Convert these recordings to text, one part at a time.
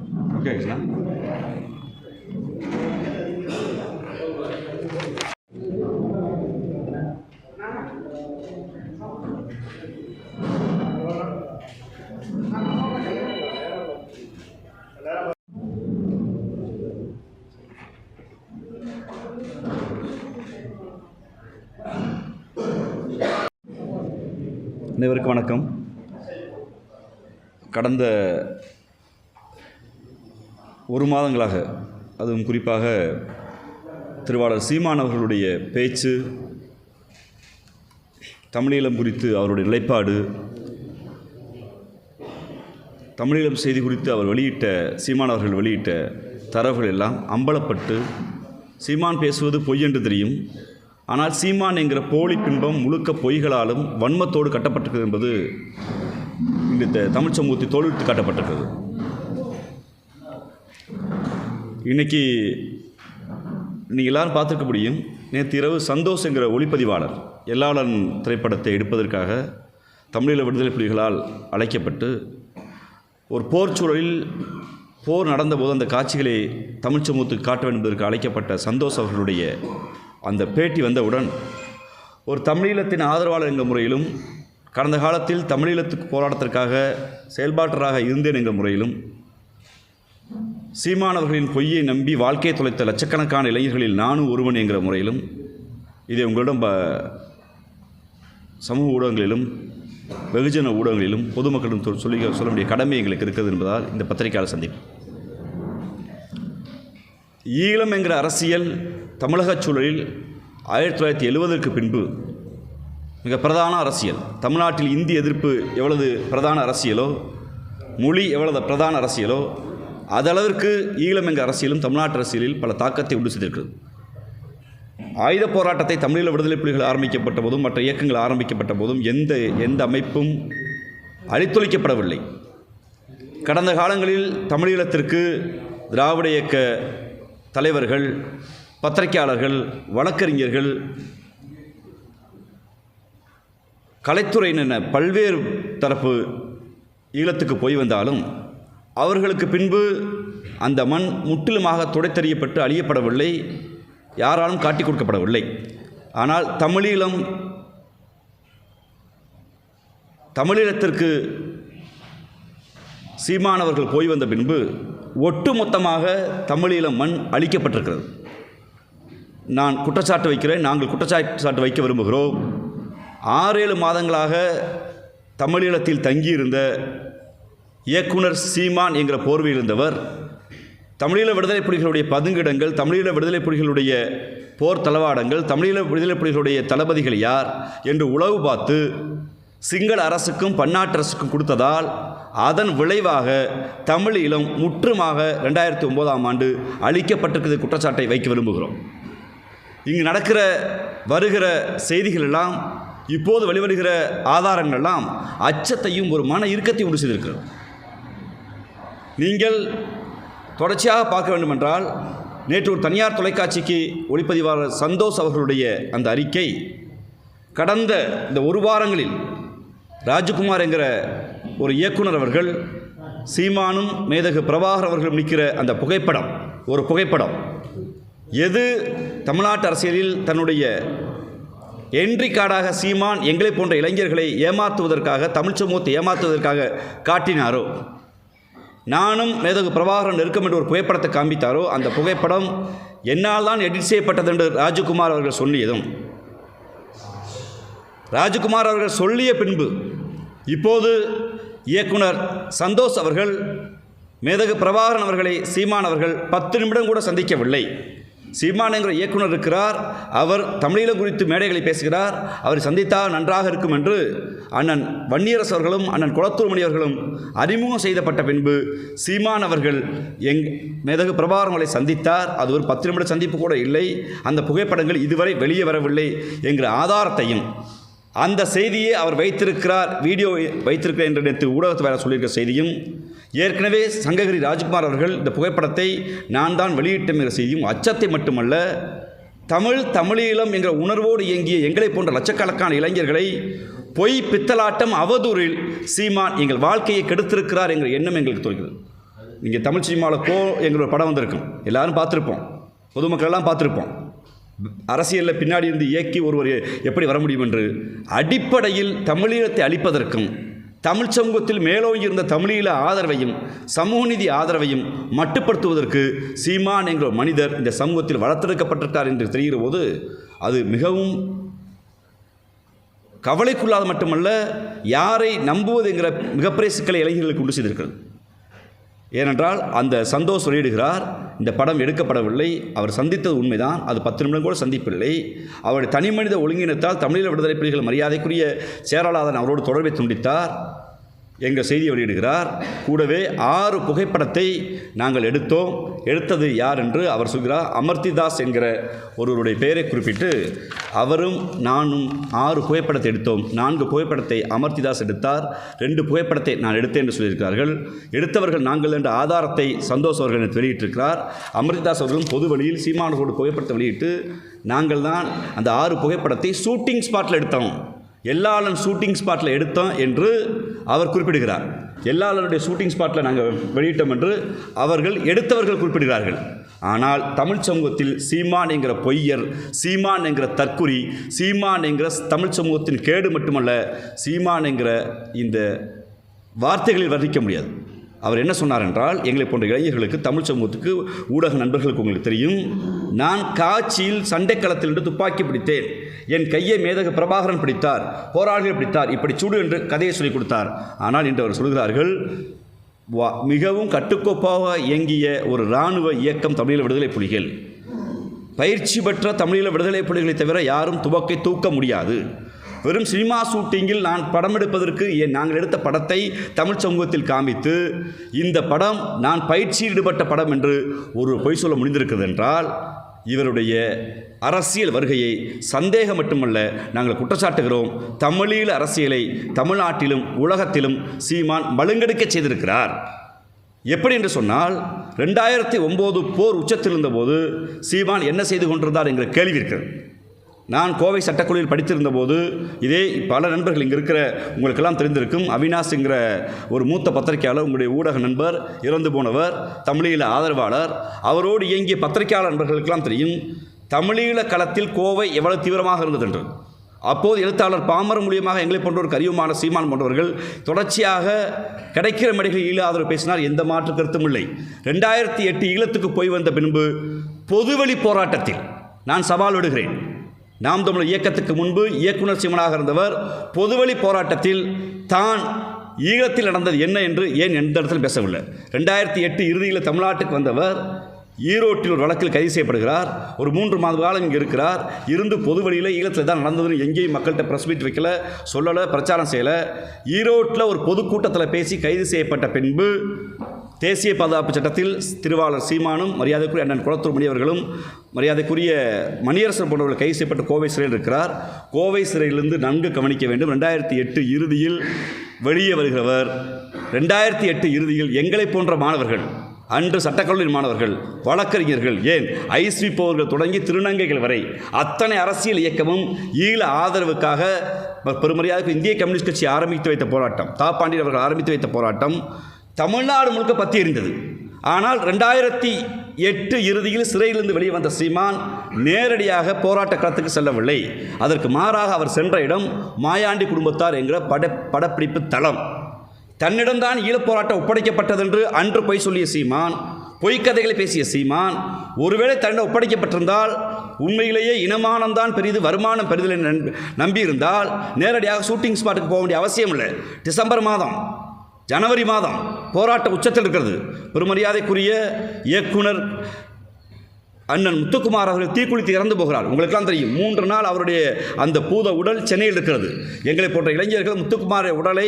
Okay Krishna. அனைவருக்கும் வணக்கம். கடந்த ஒரு மாதங்களாக, அதுவும் குறிப்பாக திருவாளர் சீமான் அவர்களுடைய பேச்சு, தமிழீழம் குறித்து அவருடைய நிலைப்பாடு, தமிழீழம் செய்தி குறித்து அவர் சீமான் அவர்கள் வெளியிட்ட தரவுகள் எல்லாம் அம்பலப்பட்டு, சீமான் பேசுவது பொய் என்று தெரியும், ஆனால் சீமான் என்கிற போலி பின்பம் முழுக்க பொய்களாலும் வன்மத்தோடு கட்டப்பட்டிருக்கிறது என்பது இந்த தமிழ் சமூகத்தை தோல்வித்து காட்டப்பட்டிருக்கிறது. இன்றைக்கி நீங்கள் எல்லோரும் பார்த்துருக்க முடியும், நேற்று இரவு சந்தோஷ் என்கிற ஒளிப்பதிவாளர் எல்லாளன் திரைப்படத்தை எடுப்பதற்காக தமிழீழ விடுதலை புலிகளால் அழைக்கப்பட்டு ஒரு போர் சூழலில் போர் நடந்தபோது அந்த காட்சிகளை தமிழ் சமூகத்துக்கு காட்ட வேண்டும் என்பதற்கு அழைக்கப்பட்ட சந்தோஷ் அவர்களுடைய அந்த பேட்டி வந்தவுடன் ஒரு தமிழீழத்தின் ஆதரவாளர் என்ற முறையிலும், கடந்த காலத்தில் தமிழீழத்துக்கு போராட்டத்திற்காக செயல்பாட்டராக இருந்தேன் என்ற முறையிலும், சீமானவர்களின் பொய்யை நம்பி வாழ்க்கையை தொலைத்த லட்சக்கணக்கான இளைஞர்களில் நானும் ஒருவன் என்கிற முறையிலும், இதை உங்களிடம் சமூக ஊடகங்களிலும் வெகுஜன ஊடகங்களிலும் பொதுமக்களிடம் சொல்ல வேண்டிய கடமை எங்களுக்கு இருக்கிறது என்பதால் இந்த பத்திரிகையாளர் சந்திப்பு. ஈழம் என்கிற அரசியல் தமிழக சூழலில் 1970க்கு பின்பு மிக பிரதான அரசியல். தமிழ்நாட்டில் இந்தி எதிர்ப்பு எவ்வளவு பிரதான அரசியலோ, மொழி எவ்வளவு பிரதான அரசியலோ, அதளவிற்கு ஈழம் என்கிற அரசியலும் தமிழ்நாட்டு அரசியலில் பல தாக்கத்தை உண்டு செய்திருக்கிறது. ஆயுத போராட்டத்தை தமிழீழ விடுதலை புலிகள் ஆரம்பிக்கப்பட்ட போதும் மற்ற இயக்கங்கள் ஆரம்பிக்கப்பட்ட போதும் எந்த அமைப்பும் அழித்தொழிக்கப்படவில்லை. கடந்த காலங்களில் தமிழீழத்திற்கு திராவிட இயக்க தலைவர்கள், பத்திரிகையாளர்கள், வழக்கறிஞர்கள், கலைத்துறையின பல்வேறு தரப்பு ஈழத்துக்கு போய் வந்தாலும் அவர்களுக்கு பின்பு அந்த மண் முற்றிலுமாக துடைத்தெறியப்பட்டு அழியப்படவில்லை, யாராலும் காட்டிக் கொடுக்கப்படவில்லை. ஆனால் தமிழீழத்திற்கு சீமானவர்கள் போய் வந்த பின்பு ஒட்டுமொத்தமாக தமிழீழம் மண் அழிக்கப்பட்டிருக்கிறது. நான் குற்றச்சாட்டு வைக்கிறேன், நாங்கள் குற்றச்சாட்டு வைக்க விரும்புகிறோம். 6-7 மாதங்களாக தமிழீழத்தில் தங்கியிருந்த இயக்குனர் சீமான் என்கிற போர்வையில் இருந்தவர் தமிழீழ விடுதலை புலிகளுடைய பதுங்கிடங்கள், தமிழீழ விடுதலை புலிகளுடைய போர் தளவாடங்கள், தமிழீழ விடுதலை புலிகளுடைய தளபதிகள் யார் என்று உளவு பார்த்து சிங்கள அரசுக்கும் பன்னாட்டு அரசுக்கும் கொடுத்ததால் அதன் விளைவாக தமிழீழம் முற்றுமாக 2009ஆம் ஆண்டு அழிக்கப்பட்டிருக்கிற குற்றச்சாட்டை வைக்க விரும்புகிறோம். இங்கு வருகிற செய்திகள் எல்லாம், இப்போது வெளிவருகிற ஆதாரங்கள் எல்லாம் அச்சத்தையும் ஒரு மன இறுக்கத்தையும் உண்டு செய்திருக்கிறது. நீங்கள் தொடர்ச்சியாக பார்க்க வேண்டுமென்றால், நேற்று ஒரு தனியார் தொலைக்காட்சிக்கு ஒளிப்பதிவாளர் சந்தோஷ் அவர்களுடைய அந்த அறிக்கை, கடந்த இந்த ஒரு வாரங்களில் ராஜகுமார் என்கிற ஒரு இயக்குனர் அவர்கள் சீமானும் மேதகு பிரபாகர் அவர்களும் நிற்கிற அந்த புகைப்படம் எது தமிழ்நாட்டு அரசியலில் தன்னுடைய என்ட்ரி கார்டாக சீமான் எங்களை போன்ற இளைஞர்களை ஏமாற்றுவதற்காக, தமிழ் சமூகத்தை ஏமாற்றுவதற்காக காட்டினாரோ, நானும் மேதகு பிரபாகரன் நெருக்கம் என்று ஒரு புகைப்படத்தை காண்பித்தாரோ, அந்த புகைப்படம் என்னால் தான் எடிட் செய்யப்பட்டது என்று ராஜகுமார் அவர்கள் சொல்லியதும், ராஜகுமார் அவர்கள் சொல்லிய பின்பு இப்போது இயக்குனர் சந்தோஷ் அவர்கள் மேதகு பிரபாகரன் அவர்களை சீமான் அவர்கள் 10 நிமிடம் கூட சந்திக்கவில்லை. சீமான் என்கிற இயக்குனர் இருக்கிறார், அவர் தமிழீழம் குறித்து மேடைகளை பேசுகிறார், அவரை சந்தித்தால் நன்றாக இருக்கும் என்று அண்ணன் வன்னியரசு அவர்களும் அண்ணன் குளத்தூர்மணி அவர்களும் அறிமுகம் செய்யப்பட்ட பின்பு சீமான் அவர்கள் மேதகு பிரபாகரன் அவர்களை சந்தித்தார். அது ஒரு 10 நிமிட சந்திப்பு கூட இல்லை. அந்த புகைப்படங்கள் இதுவரை வெளியே வரவில்லை என்கிற ஆதாரத்தையும், அந்த செய்தியை அவர் வீடியோ வைத்திருக்கிறார் என்று நேற்று ஊடகத்தில் வேறு சொல்லியிருக்கிற செய்தியும், ஏற்கனவே சங்ககிரி ராஜ்குமார் அவர்கள் இந்த புகைப்படத்தை நான் தான் வெளியிட்டேன் என்ற செய்தியும் அச்சத்தை மட்டுமல்ல, தமிழீழம் என்கிற உணர்வோடு இயங்கிய எங்களை போன்ற லட்சக்கணக்கான இளைஞர்களை பொய் பித்தலாட்டம் அவதூறில் சீமான் எங்கள் வாழ்க்கையை கெடுத்திருக்கிறார் என்கிற எண்ணம் எங்களுக்கு தோன்றுகிறது. நீங்கள் தமிழ் சினிமாவில் என்கிற ஒரு படம் வந்திருக்கும், எல்லாரும் பார்த்துருப்போம், பொதுமக்கள் எல்லாம் பார்த்துருப்போம். அரசியலில் பின்னாடி இருந்து இயக்கி ஒருவர் எப்படி வர முடியும் என்று. அடிப்படையில் தமிழீழத்தை அழிப்பதற்கும் தமிழ் சமூகத்தில் மேலோங்கி இருந்த தமிழீழ ஆதரவையும் சமூக நீதி ஆதரவையும் மட்டுப்படுத்துவதற்கு சீமான் என்கிற மனிதர் இந்த சமூகத்தில் வளர்த்தெடுக்கப்பட்டிருக்கார் என்று தெரிகிற போது அது மிகவும் கவலைக்குள்ளாத மட்டுமல்ல, யாரை நம்புவது என்கிற மிகப்பெரிய சிக்கலை இளைஞர்களுக்கு உண்டு செய்திருக்கிறது. ஏனென்றால் அந்த சந்தோஷ் வெளியிடுகிறார், இந்த படம் எடுக்கப்படவில்லை, அவர் சந்தித்தது உண்மைதான், அது 10 நிமிடம் கூட சந்திப்பில்லை. அவருடைய தனி மனித ஒழுங்கினத்தால் தமிழீழ விடுதலை புலிகள் மரியாதைக்குரிய சேரலாதன் அவரோடு தொடர்பை துண்டித்தார் எங்கள் செய்தியை வெளியிடுகிறார். கூடவே 6 புகைப்படத்தை நாங்கள் எடுத்தது யார் என்று அவர் சொல்கிறார். அமர்த்திதாஸ் என்கிற ஒருவருடைய பெயரை குறிப்பிட்டு அவரும் நானும் 6 புகைப்படத்தை எடுத்தோம். 4 புகைப்படத்தை அமர்த்திதாஸ் எடுத்தார், 2 புகைப்படத்தை நான் எடுத்தேன் என்று சொல்லியிருக்கிறார்கள். எடுத்தவர்கள் நாங்கள் என்ற ஆதாரத்தை சந்தோஷ் அவர்கள் எனக்கு வெளியிட்டிருக்கிறார். அமர்த்திதாஸ் அவர்களும் பொது வழியில் சீமானோடு புகைப்படத்தை வெளியிட்டு நாங்கள் தான் அந்த 6 புகைப்படத்தை ஷூட்டிங் ஸ்பாட்டில் எடுத்தோம், எல்லாளன் ஷூட்டிங் ஸ்பாட்டில் எடுத்தோம் என்று அவர் குறிப்பிடுகிறார். எல்லாளனுடைய ஷூட்டிங் ஸ்பாட்டில் நாங்கள் வெளியிட்டோம் என்று எடுத்தவர்கள் குறிப்பிடுகிறார்கள். ஆனால் தமிழ் சமூகத்தில் சீமான் என்கிற பொய்யர், சீமான் என்கிற தற்குறி, சீமான் என்கிற தமிழ் சமூகத்தின் கேடு மட்டுமல்ல, சீமான் என்கிற இந்த வார்த்தைகளில் வர்ணிக்க முடியாது. அவர் என்ன சொன்னார் என்றால், எங்களை போன்ற இளைஞர்களுக்கு, தமிழ் சமூகத்துக்கு, ஊடக நண்பர்களுக்கு உங்களுக்கு தெரியும், நான் காட்சியில் சண்டைக்களத்தில் இருந்து துப்பாக்கி பிடித்தேன், என் கையை மேதகு பிரபாகரன் பிடித்தார், போராளிகள் பிடித்தார், இப்படி சுடு என்று கதையை சொல்லிக் கொடுத்தார். ஆனால் இன்று அவர் சொல்கிறார்கள், மிகவும் கட்டுக்கோப்பாக இயங்கிய ஒரு இராணுவ இயக்கம் தமிழீழ விடுதலை புலிகள், பயிற்சி பெற்ற தமிழீழ விடுதலை புலிகளை தவிர யாரும் துவக்கை தூக்க முடியாது. வெறும் சினிமா ஷூட்டிங்கில் நான் படம் எடுப்பதற்கு நாங்கள் எடுத்த படத்தை தமிழ் சமூகத்தில் காமித்து இந்த படம் நான் பயிற்சியில் ஈடுபட்ட படம் என்று ஒரு பொய் சொல்ல முடிந்திருக்கிறது என்றால், இவருடைய அரசியல் வருகையை சந்தேகம் மட்டுமல்ல நாங்கள் குற்றச்சாட்டுகிறோம். தமிழீழ அரசியலை தமிழ்நாட்டிலும் உலகத்திலும் சீமான் மழுங்கெடுக்க செய்திருக்கிறார். எப்படி என்று சொன்னால், 2009 போர் உச்சத்தில் இருந்தபோது சீமான் என்ன செய்து கொண்டிருந்தார் என்கிற கேள்வி இருக்கிறது. நான் கோவை சட்டக்கல்லூரியில் படித்திருந்த போது இதே பல நண்பர்கள் இங்கே இருக்கிற உங்களுக்கெல்லாம் தெரிந்திருக்கும், அவினாஷ் என்கிற ஒரு மூத்த பத்திரிகையாளர், உங்களுடைய ஊடக நண்பர், இறந்து போனவர், தமிழீழ ஆதரவாளர், அவரோடு இயங்கிய பத்திரிகையாளர் நண்பர்களுக்கெல்லாம் தெரியும் தமிழீழ களத்தில் கோவை எவ்வளவு தீவிரமாக இருந்தது என்று. அப்போது எழுத்தாளர் பாமர மூலியமாக எங்களை போன்றோர் கரியுமான சீமான் போன்றவர்கள் தொடர்ச்சியாக கிடைக்கிற மேடைகளில் ஈழ ஆதரவு பேசினார், எந்த மாற்று கருத்தும் இல்லை. 2008 ஈழத்துக்கு போய் வந்த பின்பு பொதுவெளி போராட்டத்தில் நான் சவால் விடுகிறேன், நாம் தமிழர் இயக்கத்துக்கு முன்பு இயக்குனர் சீமானாக இருந்தவர் பொதுவெளி போராட்டத்தில் தான் ஈழத்தில் நடந்தது என்ன என்று ஏன் எந்த இடத்தில் பேசவில்லை. 2008 இறுதியில் தமிழ்நாட்டுக்கு வந்தவர் ஈரோட்டில் ஒரு வழக்கில் கைது செய்யப்படுகிறார். ஒரு 3 மாத காலம் இங்கே இருக்கிறார். இருந்து பொது வழியில் ஈழத்தில் தான் நடந்ததுன்னு எங்கேயும் மக்கள்கிட்ட ப்ரெஸ் மீட் வைக்கல, சொல்லலை, பிரச்சாரம் செய்யலை. ஈரோட்டில் ஒரு பொதுக்கூட்டத்தில் பேசி கைது செய்யப்பட்ட பின்பு தேசிய பாதுகாப்பு சட்டத்தில் திருவாளர் சீமானும் மரியாதைக்குரிய அண்ணன் குளத்தூர் மணி அவர்களும் மரியாதைக்குரிய மணியரசன் போன்றவர்கள் கைது செய்யப்பட்ட கோவை சிறையில் இருக்கிறார். கோவை சிறையிலிருந்து நன்கு கவனிக்க வேண்டும். 2008 இறுதியில் வெளியே வருகிறவர். 2008 இறுதியில் எங்களை போன்ற மாணவர்கள், அன்று சட்டக்கல்லூரி மாணவர்கள், வழக்கறிஞர்கள், ஏன் ஐஸ்விப்பவர்கள் தொடங்கி திருநங்கைகள் வரை அத்தனை அரசியல் இயக்கமும் ஈழ ஆதரவுக்காக பெருமரியாதைக்கு இந்திய கம்யூனிஸ்ட் கட்சி ஆரம்பித்து வைத்த போராட்டம், தாப்பாண்டியன் அவர்கள் ஆரம்பித்து வைத்த போராட்டம் தமிழ்நாடு முழுக்க பற்றி எறிந்தது. ஆனால் 2008 இறுதியில் சிறையிலிருந்து வெளியே வந்த சீமான் நேரடியாக போராட்ட களத்துக்கு செல்லவில்லை. அதற்கு மாறாக அவர் சென்ற இடம் மாயாண்டி குடும்பத்தார் என்கிற படப்பிடிப்பு தளம். தன்னிடம்தான் ஈழப்போராட்டம் ஒப்படைக்கப்பட்டதென்று அன்று பொய் சொல்லிய சீமான், பொய்க்கதைகளை பேசிய சீமான், ஒருவேளை தன்னிடம் ஒப்படைக்கப்பட்டிருந்தால் உண்மையிலேயே இனமானம்தான் பெரிது, வருமானம் பெரிதில் நம்பியிருந்தால் நேரடியாக ஷூட்டிங் ஸ்பாட்டுக்கு போக வேண்டிய அவசியம் இல்லை. டிசம்பர் மாதம், ஜனவரி மாதம் போராட்ட உச்சத்தில் இருக்கிறது. பெருமரியாதைக்குரிய இயக்குனர் அண்ணன் முத்துக்குமார் அவர்கள் தீக்குளித்து இறந்து போகிறார். உங்களுக்கெல்லாம் தெரியும். 3 நாள் அவருடைய அந்த பூத உடல் சென்னையில் இருக்கிறது. எங்களை போன்ற இளைஞர்கள் முத்துக்குமாரை உடலை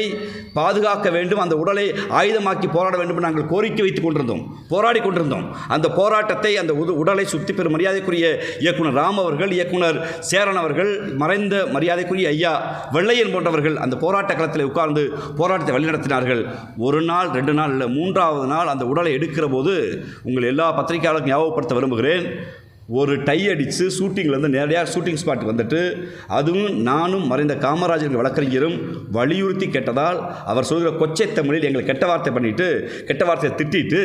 பாதுகாக்க வேண்டும், அந்த உடலை ஆயுதமாக்கி போராட வேண்டும் என்று நாங்கள் கோரிக்கை வைத்துக் கொண்டிருந்தோம், போராடி கொண்டிருந்தோம். அந்த போராட்டத்தை, அந்த உடலை சுற்றி பெறும் மரியாதைக்குரிய இயக்குனர் ராம் அவர்கள், இயக்குனர் சேரன் அவர்கள், மறைந்த மரியாதைக்குரிய ஐயா வெள்ளையன் போன்றவர்கள் அந்த போராட்ட களத்தில் உட்கார்ந்து போராட்டத்தை வழிநடத்தினார்கள். 1 நாள் 2 நாள் இல்லை, 3ஆவது நாள் அந்த உடலை எடுக்கிற போது உங்கள் எல்லா பத்திரிகையாளர்களுக்கும் ஞாபகப்படுத்த விரும்புகிறேன். ஒரு டை அடித்து ஷூட்டிங்லேருந்து நேரடியாக ஷூட்டிங் ஸ்பாட்டுக்கு வந்துட்டு அதுவும் நானும் மறைந்த காமராஜர் வழக்கறிஞரும் வலியுறுத்தி கேட்டதால் அவர் சொல்கிற கொச்சை தமிழில் எங்களை கெட்ட வார்த்தை பண்ணிவிட்டு கெட்ட வார்த்தையை திட்டிட்டு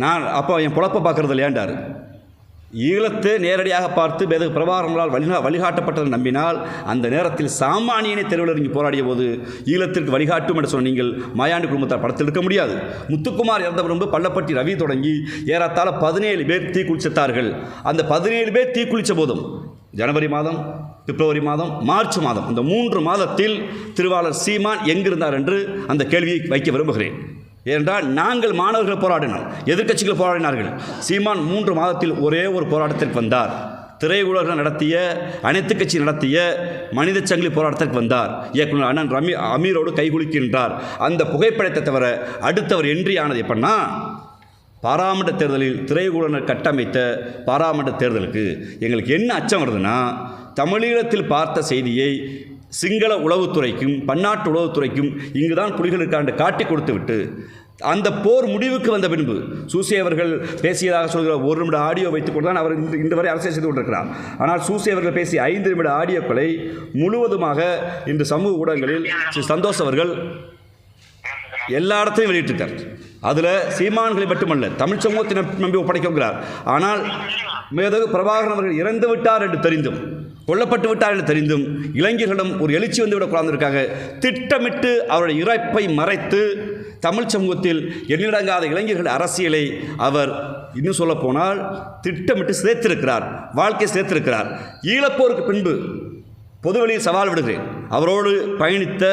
நான் அப்போ என் பொழப்பை பார்க்குறது இல்லையாண்டார். ஈழத்தை நேரடியாக பார்த்து மேதகு பிரபாகரனால் வழிகாட்டப்பட்டதை நம்பினால் அந்த நேரத்தில் சாமானியனை தெருவில் இறங்கி போராடிய போது ஈழத்திற்கு வழிகாட்டும் என்று சொன்ன நீங்கள் மாயாண்டி குடும்பத்தார் படத்தில் இருக்க முடியாது. முத்துக்குமார் இறந்த பிறகு பள்ளப்பட்டி ரவி தொடங்கி ஏறத்தாழ 17 பேர் தீக்குளித்தார்கள். அந்த 17 பேர் தீக்குளித்த போதும் ஜனவரி மாதம், பிப்ரவரி மாதம், மார்ச் மாதம், இந்த 3 மாதத்தில் திருவாளர் சீமான் எங்கிருந்தார் என்று அந்த கேள்வியை வைக்க விரும்புகிறேன். ஏனென்றால் நாங்கள் மாணவர்கள் போராடினோம், எதிர்க்கட்சிகள் போராடினார்கள். சீமான் 3 மாதத்தில் ஒரே ஒரு போராட்டத்திற்கு வந்தார். திரையுலகம் நடத்திய அனைத்து கட்சி நடத்திய மனித சங்கிலி போராட்டத்திற்கு வந்தார். இயக்குனர் அண்ணன் அமீரோடு கைகுலுக்கின்றார். அந்த புகைப்படத்தை தவிர அடுத்தவர் என்ட்ரி ஆனது எப்படின்னா பாராளுமன்ற தேர்தலில் திரையுலகினர் கட்டமைத்த பாராளுமன்ற தேர்தலுக்கு எங்களுக்கு என்ன அச்சம் வருதுன்னா, தமிழீழத்தில் பார்த்த செய்தியை சிங்கள உளவுத்துறைக்கும் பன்னாட்டு உளவுத்துறைக்கும் இங்கு தான் புலிகளுக்காண்டு காட்டி கொடுத்து விட்டு அந்த போர் முடிவுக்கு வந்த பின்பு சூசே அவர்கள் பேசியதாக சொல்கிற 1 நிமிட ஆடியோ வைத்துக்கொண்டு தான் அவர் இன்று வரை அரசியல் செய்து கொண்டிருக்கிறார். ஆனால் சூசே அவர்கள் பேசிய 5 நிமிட ஆடியோக்களை முழுவதுமாக இன்று சமூக ஊடகங்களில் சந்தோஷ் அவர்கள் எல்லா இடத்தையும் வெளியிட்டிருக்கார். அதில் சீமான்களை மட்டுமல்ல தமிழ் சமூகத்தை நம்பி ஒப்படைக்கிறார். ஆனால் மேதகு பிரபாகரன் அவர்கள் இறந்து விட்டார் என்று தெரிந்தும் கொல்லப்பட்டு விட்டார் என்று தெரிந்தும் இளைஞர்களிடம் ஒரு எழுச்சி வந்துவிடக்கூடாதற்காக திட்டமிட்டு அவருடைய இறப்பை மறைத்து தமிழ் சமூகத்தில் எண்ணிலடங்காத இளைஞர்கள் அரசியலை அவர் இன்னும் சொல்லப்போனால் திட்டமிட்டு சேர்த்திருக்கிறார், வாழ்க்கை சேர்த்திருக்கிறார். ஈழப்போருக்கு பின்பு பொதுவெளியில் சவால் விடுகிறேன். அவரோடு பயணித்த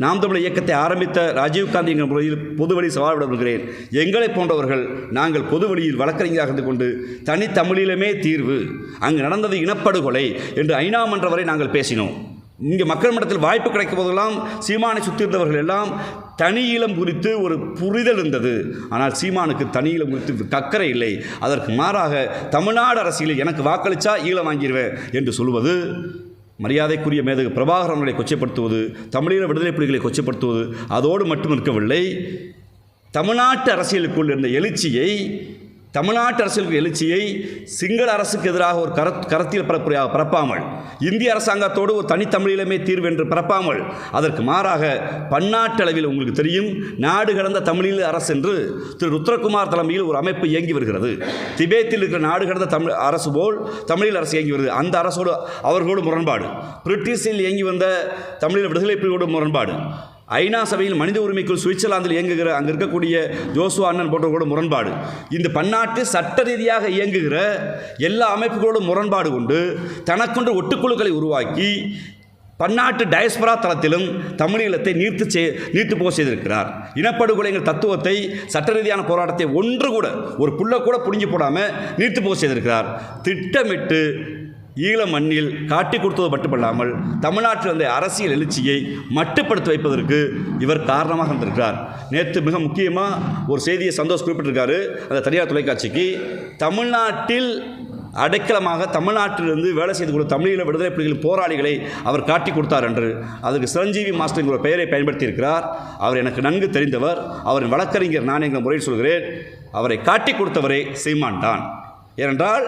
நாம் தமிழர் இயக்கத்தை ஆரம்பித்த ராஜீவ்காந்தி என்கிற முறையில் பொதுவெளியில் சவால் விடுகிறேன். எங்களை போன்றவர்கள் நாங்கள் பொதுவெளியில் வழக்கறிஞராக இருந்து கொண்டு தனித்தமிழிலுமே தீர்வு, அங்கு நடந்தது இனப்படுகொலை என்று ஐநா மன்றம் வரை நாங்கள் பேசினோம். இங்கே மக்கள் மன்றத்தில் வாய்ப்பு கிடைக்கும் போதெல்லாம் சீமானை சுற்றியிருந்தவர்கள் எல்லாம் தனி ஈழம் குறித்து ஒரு புரிதல் இருந்தது. ஆனால் சீமானுக்கு தனி ஈழம் குறித்து அக்கறை இல்லை. அதற்கு மாறாக தமிழ்நாடு அரசியலில் எனக்கு வாக்களித்தா ஈழம் வாங்கிடுவேன் என்று சொல்வது மரியாதைக்குரிய மேதகு பிரபாகரனை கொச்சைப்படுத்துவது, தமிழீழ விடுதலை புலிகளை கொச்சைப்படுத்துவது அதோடு மட்டும் இருக்கவில்லை. தமிழ்நாட்டு அரசியலுக்குள் இருந்த எழுச்சியை தமிழ்நாட்டு அரசியலுக்கு எழுச்சியை சிங்கள அரசுக்கு எதிராக ஒரு கருத்தியல் பரப்புரையாக பரப்பாமல், இந்திய அரசாங்கத்தோடு ஒரு தனித்தமிழீழமே தீர்வு என்று பரப்பாமல், அதற்கு மாறாக பன்னாட்டு அளவில் உங்களுக்கு தெரியும் நாடு கடந்த தமிழீழ அரசு என்று திரு ருத்ரகுமார் தலைமையில் ஒரு அமைப்பு இயங்கி வருகிறது. திபேத்தில் இருக்கிற நாடு கடந்த தமிழ் அரசு போல் தமிழீழ அரசு இயங்கி வருகிறது. அந்த அரசோடு அவர்களோடு முரண்பாடு, பிரிட்டிஷில் இயங்கி வந்த தமிழீழ விடுதலை புலிகளோடு முரண்பாடு, ஐநா சபையில் மனித உரிமைக்குள் சுவிட்சர்லாந்தில் இயங்குகிற அங்கே இருக்கக்கூடிய ஜோசுவா அண்ணன் போன்றவர்களோடு முரண்பாடு, இந்த பன்னாட்டு சட்ட ரீதியாக இயங்குகிற எல்லா அமைப்புகளோடும் முரண்பாடு கொண்டு தனக்கொன்று ஒட்டுக்குழுக்களை உருவாக்கி பன்னாட்டு டயஸ்பரா தளத்திலும் தமிழீழத்தை நீர்த்து போக செய்திருக்கிறார். இனப்படுகொலைங்கிற தத்துவத்தை சட்ட ரீதியான போராட்டத்தை ஒன்று கூட ஒரு புள்ள கூட புடிஞ்சு போடாமல் நீர்த்து போக செய்திருக்கிறார். திட்டமிட்டு ஈழ மண்ணில் காட்டி கொடுத்தது மட்டுமல்லாமல் தமிழ்நாட்டில் வந்த அரசியல் எழுச்சியை மட்டுப்படுத்தி வைப்பதற்கு இவர் காரணமாக இருந்திருக்கிறார். நேற்று மிக முக்கியமாக ஒரு செய்தியை சந்தோஷ் குறிப்பிட்டிருக்காரு அந்த தனியார் தொலைக்காட்சிக்கு. தமிழ்நாட்டில் அடைக்கலமாக தமிழ்நாட்டிலிருந்து வேலை செய்து கொடுத்த தமிழீழ விடுதலை புலிகளின் போராளிகளை அவர் காட்டி கொடுத்தார் என்று அதற்கு சிரஞ்சீவி மாஸ்டர் என்கிற பெயரை பயன்படுத்தி இருக்கிறார். அவர் எனக்கு நன்கு தெரிந்தவர், அவரின் வழக்கறிஞர் நான் என்கிற முறையில் சொல்கிறேன். அவரை காட்டி கொடுத்தவரே சீமான் தான். ஏனென்றால்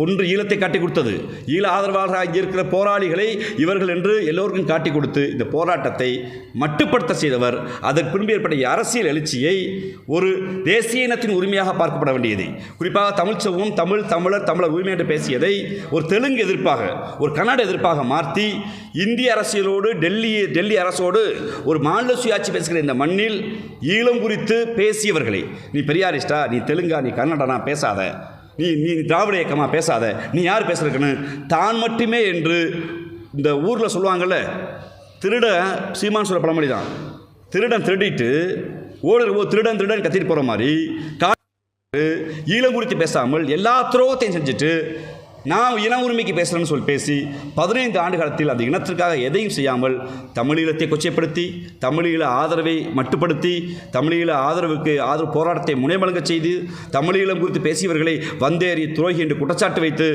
ஒன்று ஈழத்தை காட்டி கொடுத்தது, ஈழ ஆதரவாளராக இருக்கிற போராளிகளை இவர்கள் என்று எல்லோருக்கும் காட்டி கொடுத்து இந்த போராட்டத்தை மட்டுப்படுத்த செய்தவர். அதற்கு பின்பு ஏற்பட்ட அரசியல் எழுச்சியை ஒரு தேசிய இனத்தின் உரிமையாக பார்க்கப்பட வேண்டியதை, குறிப்பாக தமிழ் சமூகம் தமிழர் உரிமை என்று பேசியதை ஒரு தெலுங்கு எதிர்ப்பாக, ஒரு கன்னட எதிர்ப்பாக மாற்றி இந்திய அரசியலோடு டெல்லி அரசோடு ஒரு மாநில சுயாட்சி பேசுகிற இந்த மண்ணில் ஈழம் குறித்து பேசியவர்களை நீ பெரியாரிஸ்டா, நீ தெலுங்கா, நீ கன்னடனா பேசாத, நீ திராவிட இயக்கமாக பேசாத, நீ யார் பேசுறதுக்குன்னு தான் மட்டுமே என்று இந்த ஊரில் சொல்லுவாங்கள்ல, சீமான் சொல்ல பழமொழி தான், திருடன் திருடிட்டு ஓடுற திருடன் கத்திட்டு போகிற மாதிரி ஈழம் குறித்து பேசாமல் எல்லா துரோகத்தையும் செஞ்சுட்டு நான் இன உரிமைக்கு பேசுகிறேன்னு சொல்லி பேசி 15 ஆண்டு காலத்தில் அந்த இனத்திற்காக எதையும் செய்யாமல் தமிழீழத்தை கொச்சைப்படுத்தி, தமிழீழ ஆதரவை மட்டுப்படுத்தி, தமிழீழ ஆதரவு போராட்டத்தை முனைமலங்க செய்து, தமிழீழம் குறித்து பேசியவர்களை வந்தேறி துரோகி என்று குற்றச்சாட்டு வைத்து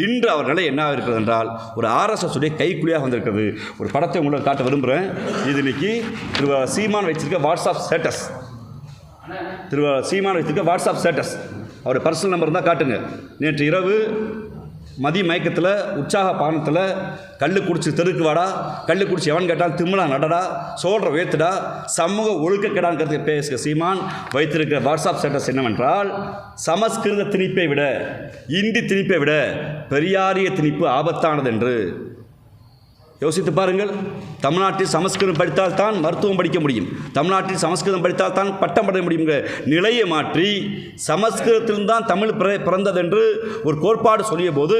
இன்று அவர் நிலை என்ன இருக்கிறது என்றால் ஒரு RSS உடைய கைக்குழியாக வந்திருக்கிறது. ஒரு படத்தை உங்களுக்கு காட்ட விரும்புகிறேன். இது இன்னைக்கு சீமான் வச்சிருக்க வாட்ஸ்அப் ஸ்டேட்டஸ். சீமான் வச்சிருக்க வாட்ஸ்அப் ஸ்டேட்டஸ் அவருடைய பர்சனல் நம்பர் தான் காட்டுங்க. நேற்று இரவு மதிய மயக்கத்தில் உற்சாக பானத்தில் கல் குடிச்சு தெருக்கு வாடா, கல் குடிச்சு எவன் கேட்டால் திம்முனா நடடா, சோழரை வேத்துடா, சமூக ஒழுக்கக்கேடான் கருத்தை பேசுகிற சீமான் வைத்திருக்கிற வாட்ஸ்அப் ஸ்டேட்டஸ் என்னவென்றால், சமஸ்கிருத திணிப்பை விட இந்தி திணிப்பை விட பெரியாரிய திணிப்பு ஆபத்தானது என்று. யோசித்து பாருங்கள். தமிழ்நாட்டில் சமஸ்கிருதம் படித்தால் தான் மருத்துவம் படிக்க முடியும், தமிழ்நாட்டில் சமஸ்கிருதம் படித்தால் தான் பட்டம் படைய முடியுங்கிற நிலையை மாற்றி சமஸ்கிருதத்தில்தான் தமிழ் பிறந்தது என்று ஒரு கோட்பாடு சொல்லிய போது,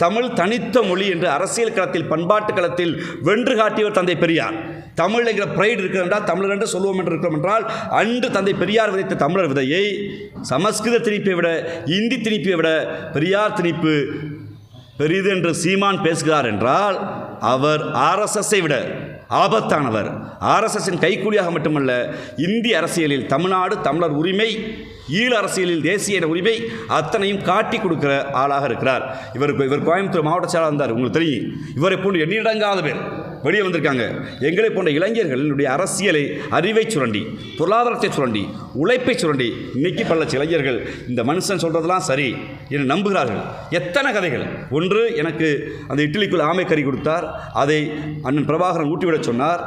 தமிழ் தனித்த மொழி என்று அரசியல் களத்தில் பண்பாட்டு களத்தில் வென்று காட்டியவர் தந்தை பெரியார். தமிழ் என்கிற பிரைடு இருக்கிறது என்றால் தமிழர் என்று சொல்லுவோம் என்று இருக்கிறோம் என்றால், அன்று தந்தை பெரியார் விதைத்த தமிழர் விதையை சமஸ்கிருத திணிப்பை விட இந்தி திணிப்பை விட பெரியார் திணிப்பு பெரிது என்று சீமான் பேசுகிறார் என்றால், அவர் ஆர்எஸ்எஸ்ஸை விட ஆபத்தானவர். ஆர்எஸ்எஸ்ஸின் கைக்கூலியாக மட்டுமல்ல, இந்திய அரசியலில் தமிழ்நாடு தமிழர் உரிமை, ஈழ அரசியலில் தேசிய உரிமை அத்தனையும் காட்டி கொடுக்கிற ஆளாக இருக்கிறார். இவர் கோயம்புத்தூர் மாவட்ட செயலாளர் இருந்தார். உங்களுக்கு தெரியும், இவரை போன்று எண்ணிடங்காத பேர் வெளியே வந்திருக்காங்க. எங்களை போன்ற இளைஞர்களுடைய அரசியலை, அறிவை சுரண்டி, பொருளாதாரத்தை சுரண்டி, உழைப்பை சுரண்டி இன்னைக்கு பல இளைஞர்கள் இந்த மனுஷன் சொல்கிறதெல்லாம் சரி என்று நம்புகிறார்கள். எத்தனை கதைகள். ஒன்று, எனக்கு அந்த இட்லிக்குள் ஆமை கறி கொடுத்தார், அதை அண்ணன் பிரபாகரன் ஊட்டிவிட சொன்னார்.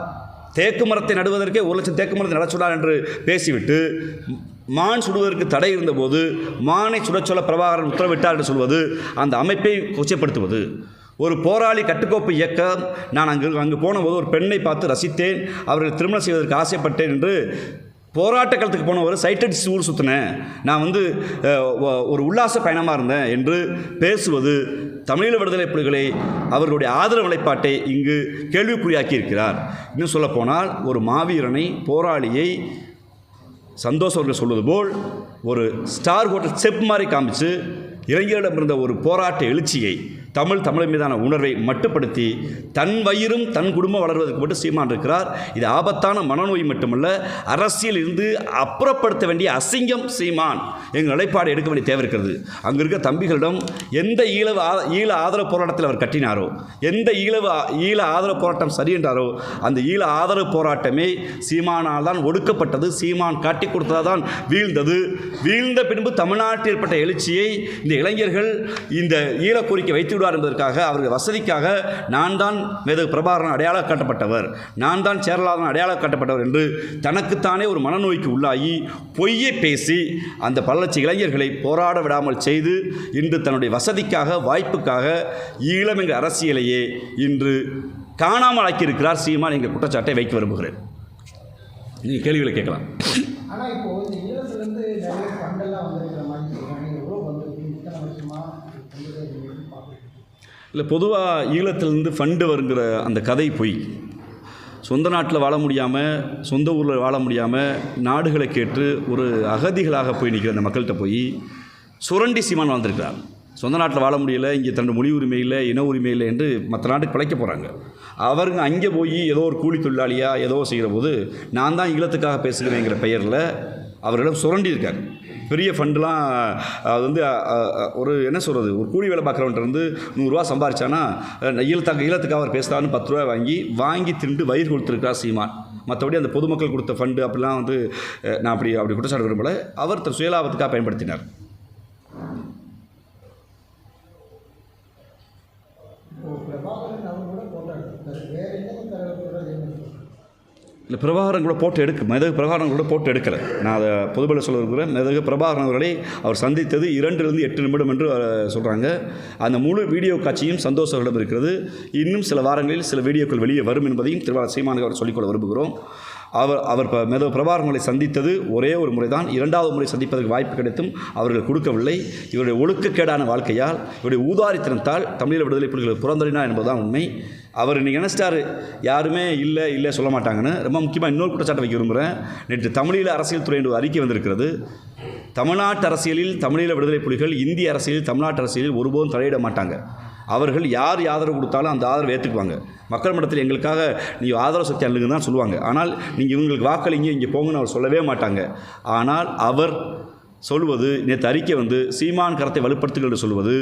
தேக்கு மரத்தை நடுவதற்கே 1 லட்சம் தேக்கு மரத்தை நட சொன்னார் என்று பேசிவிட்டு, மான் சுடுவதற்கு தடை இருந்தபோது மானை சுடச் சொல்ல பிரபாகரன் உத்தரவிட்டார் என்று சொல்வது அந்த அமைப்பை கொச்சைப்படுத்துவது. ஒரு போராளி கட்டுக்கோப்பு இயக்கம், நான் அங்கு போனபோது ஒரு பெண்ணை பார்த்து ரசித்தேன், அவர்கள் திருமணம் செய்வதற்கு ஆசைப்பட்டேன் என்று போராட்ட களத்துக்கு போனவர் சைட்டட் ஊர் சுற்றினேன், நான் ஒரு உல்லாச பயணமாக இருந்தேன் என்று பேசுவது தமிழீழ விடுதலை புலிகளை, அவர்களுடைய ஆதரவு நிலைப்பாட்டை இங்கு கேள்விக்குறியாக்கி இருக்கிறார். இன்னும் சொல்லப்போனால், ஒரு மாவீரனை, போராளியை சந்தோஷ் அவர்கள் சொல்வது போல் ஒரு ஸ்டார் ஹோட்டல் செப் மாதிரி காமிச்சு இளைஞரிடம் இருந்த ஒரு போராட்ட எழுச்சியை, தமிழ் மீதான உணர்வை மட்டுப்படுத்தி தன் வயிறும் தன் குடும்பம் வளர்வதற்கு மட்டும் சீமான் இருக்கிறார். இது ஆபத்தான மனநோய் மட்டுமல்ல, அரசியல் இருந்து அப்புறப்படுத்த வேண்டிய அசிங்கம் சீமான். எங்கள் நிலைப்பாடு எடுக்க வேண்டிய தேவை இருக்கிறது. அங்கே இருக்க தம்பிகளிடம் எந்த ஈழ ஆதரவு போராட்டத்தில் அவர் கட்டினாரோ, எந்த ஈழ ஆதரவு போராட்டம் சரி என்றாரோ, அந்த ஈழ ஆதரவு போராட்டமே சீமானால் தான் ஒடுக்கப்பட்டது, சீமான் காட்டி கொடுத்ததாக தான் வீழ்ந்தது. வீழ்ந்த பின்பு தமிழ்நாட்டில் ஏற்பட்ட எழுச்சியை இந்த இளைஞர்கள் இந்த ஈழ கோரிக்கை வைத்து என்பதற்காக, அவர்கள் வசதிக்காக, நான் தான் மேதகு பிரபாகரன் அடையாளம் காட்டப்பட்டவர், நான் தான் சேரலாதன் அடையாளம் காட்டப்பட்டவர் என்று தனக்குத்தானே ஒரு மனநோய்க்கு உள்ளாகி பொய்யை பேசி அந்த பல லட்சம் இளைஞர்களை போராட விடாமல் செய்து இன்று தன்னுடைய வசதிக்காக, வாய்ப்புக்காக ஈழம் என்ற அரசியலையே இன்று காணாமல் ஆக்கியிருக்கிறார் சீமான் என்ற குற்றச்சாட்டை வைக்க விரும்புகிறேன். நீங்கள் கேள்விகளை கேட்கலாம். ஆனால் இப்போ இந்த ஈழத்திலிருந்து நிறைய ஃபண்டெல்லாம் வந்திருக்கிற மாதிரி எவ்வளோ வந்திருக்கு, இத்தனை வருஷமா இல்லை, பொதுவாக ஈழத்திலிருந்து ஃபண்டு வருங்கிற அந்த கதை பொய். சொந்த நாட்டில் வாழ முடியாமல், சொந்த ஊரில் வாழ முடியாமல் நாடுகளை கேட்டு ஒரு அகதிகளாக போய் நிற்கிற அந்த மக்கள்கிட்ட போய் சுரண்டி சீமான் வாழ்ந்திருக்கிறார். சொந்த நாட்டில் வாழ முடியலை, இங்கே தன்னோட மொழி உரிமை இல்லை, இன உரிமை இல்லை என்று மற்ற நாட்டுக்கு பிழைக்க போகிறாங்க. அவருங்க அங்கே போய் ஏதோ ஒரு கூலி தொழிலாளியாக ஏதோ செய்கிற போது, நான் தான் ஈழத்துக்காக பேசுகிறேங்கிற பெயரில் அவர்களிடம் சுரண்டி இருக்கார். பெரிய ஃபண்டுலாம் அது ஒரு என்ன சொல்கிறது, ஒரு கூலி வேலை பார்க்குறவன்ட்டு வந்து 100 ரூபா சம்பாரிச்சானா ஈழத்துக்காக அவர் பேசுகிறான்னு 10 ரூபா வாங்கி திண்டு வயிறு கொடுத்துருக்கார் சீமான். மற்றபடி அந்த பொதுமக்கள் கொடுத்த ஃபண்டு அப்படிலாம் நான் அப்படி குற்றச்சாட்டு விரும்பலை. அவர் தன் சுயலாபத்துக்காக பயன்படுத்தினார். இல்லை, பிரபாகரன் கூட போட்டு மேதகு பிரபாகரன் கூட போட்டு எடுக்கலை. நான் அதை பொதுபல சொல்ல இருக்கிறேன். மேதகு பிரபாகரன் அவர்களை அவர் சந்தித்தது 2 to 8 நிமிடம் என்று சொல்கிறாங்க. அந்த முழு வீடியோ காட்சியும் சந்தோஷ் அவர்களிடம் இருக்கிறது. இன்னும் சில வாரங்களில் சில வீடியோக்கள் வெளியே வரும் என்பதையும் திருவாளர் சீமானுக்கு அவர் சொல்லிக்கொள்ள விரும்புகிறோம். அவர் மேதகு பிரபாகரனை சந்தித்தது ஒரே ஒரு முறை தான். 2வது முறை சந்திப்பதற்கு வாய்ப்பு கிடைத்தும் அவர்கள் கொடுக்கவில்லை. இவருடைய ஒழுக்கக்கேடான வாழ்க்கையால், இவருடைய ஊதாரித்தனத்தால் தமிழீழ விடுதலை புலிகள் புறந்தறினார் என்பதுதான் உண்மை. அவர் இன்றைக்கி நினைச்சிட்டாரு யாருமே இல்லை சொல்ல மாட்டாங்கன்னு. ரொம்ப முக்கியமாக இன்னொரு குற்றச்சாட்டை வைக்க விரும்புகிறேன். நேற்று தமிழீழ அரசியல் துறை என்று அறிக்கை வந்திருக்கிறது. தமிழ்நாட்டு அரசியலில் தமிழீழ விடுதலை புலிகள் இந்திய அரசியலில், தமிழ்நாட்டு அரசியலில் ஒருபோதும் தலையிட மாட்டாங்க. அவர்கள் யார் ஆதரவு கொடுத்தாலும் அந்த ஆதரவு ஏற்றுக்குவாங்க. மக்கள் மன்றத்தில் எங்களுக்காக நீங்கள் ஆதரவு சக்தி அள்ளுங்கன்னு தான் சொல்லுவாங்க. ஆனால் நீங்கள் இவங்களுக்கு வாக்களிங்க, இங்கே போங்கன்னு அவர் சொல்லவே மாட்டாங்க. ஆனால் அவர் சொல்வது, நேற்று அறிக்கை சீமான் கரத்தை வலுப்படுத்துங்கள் என்று சொல்வது,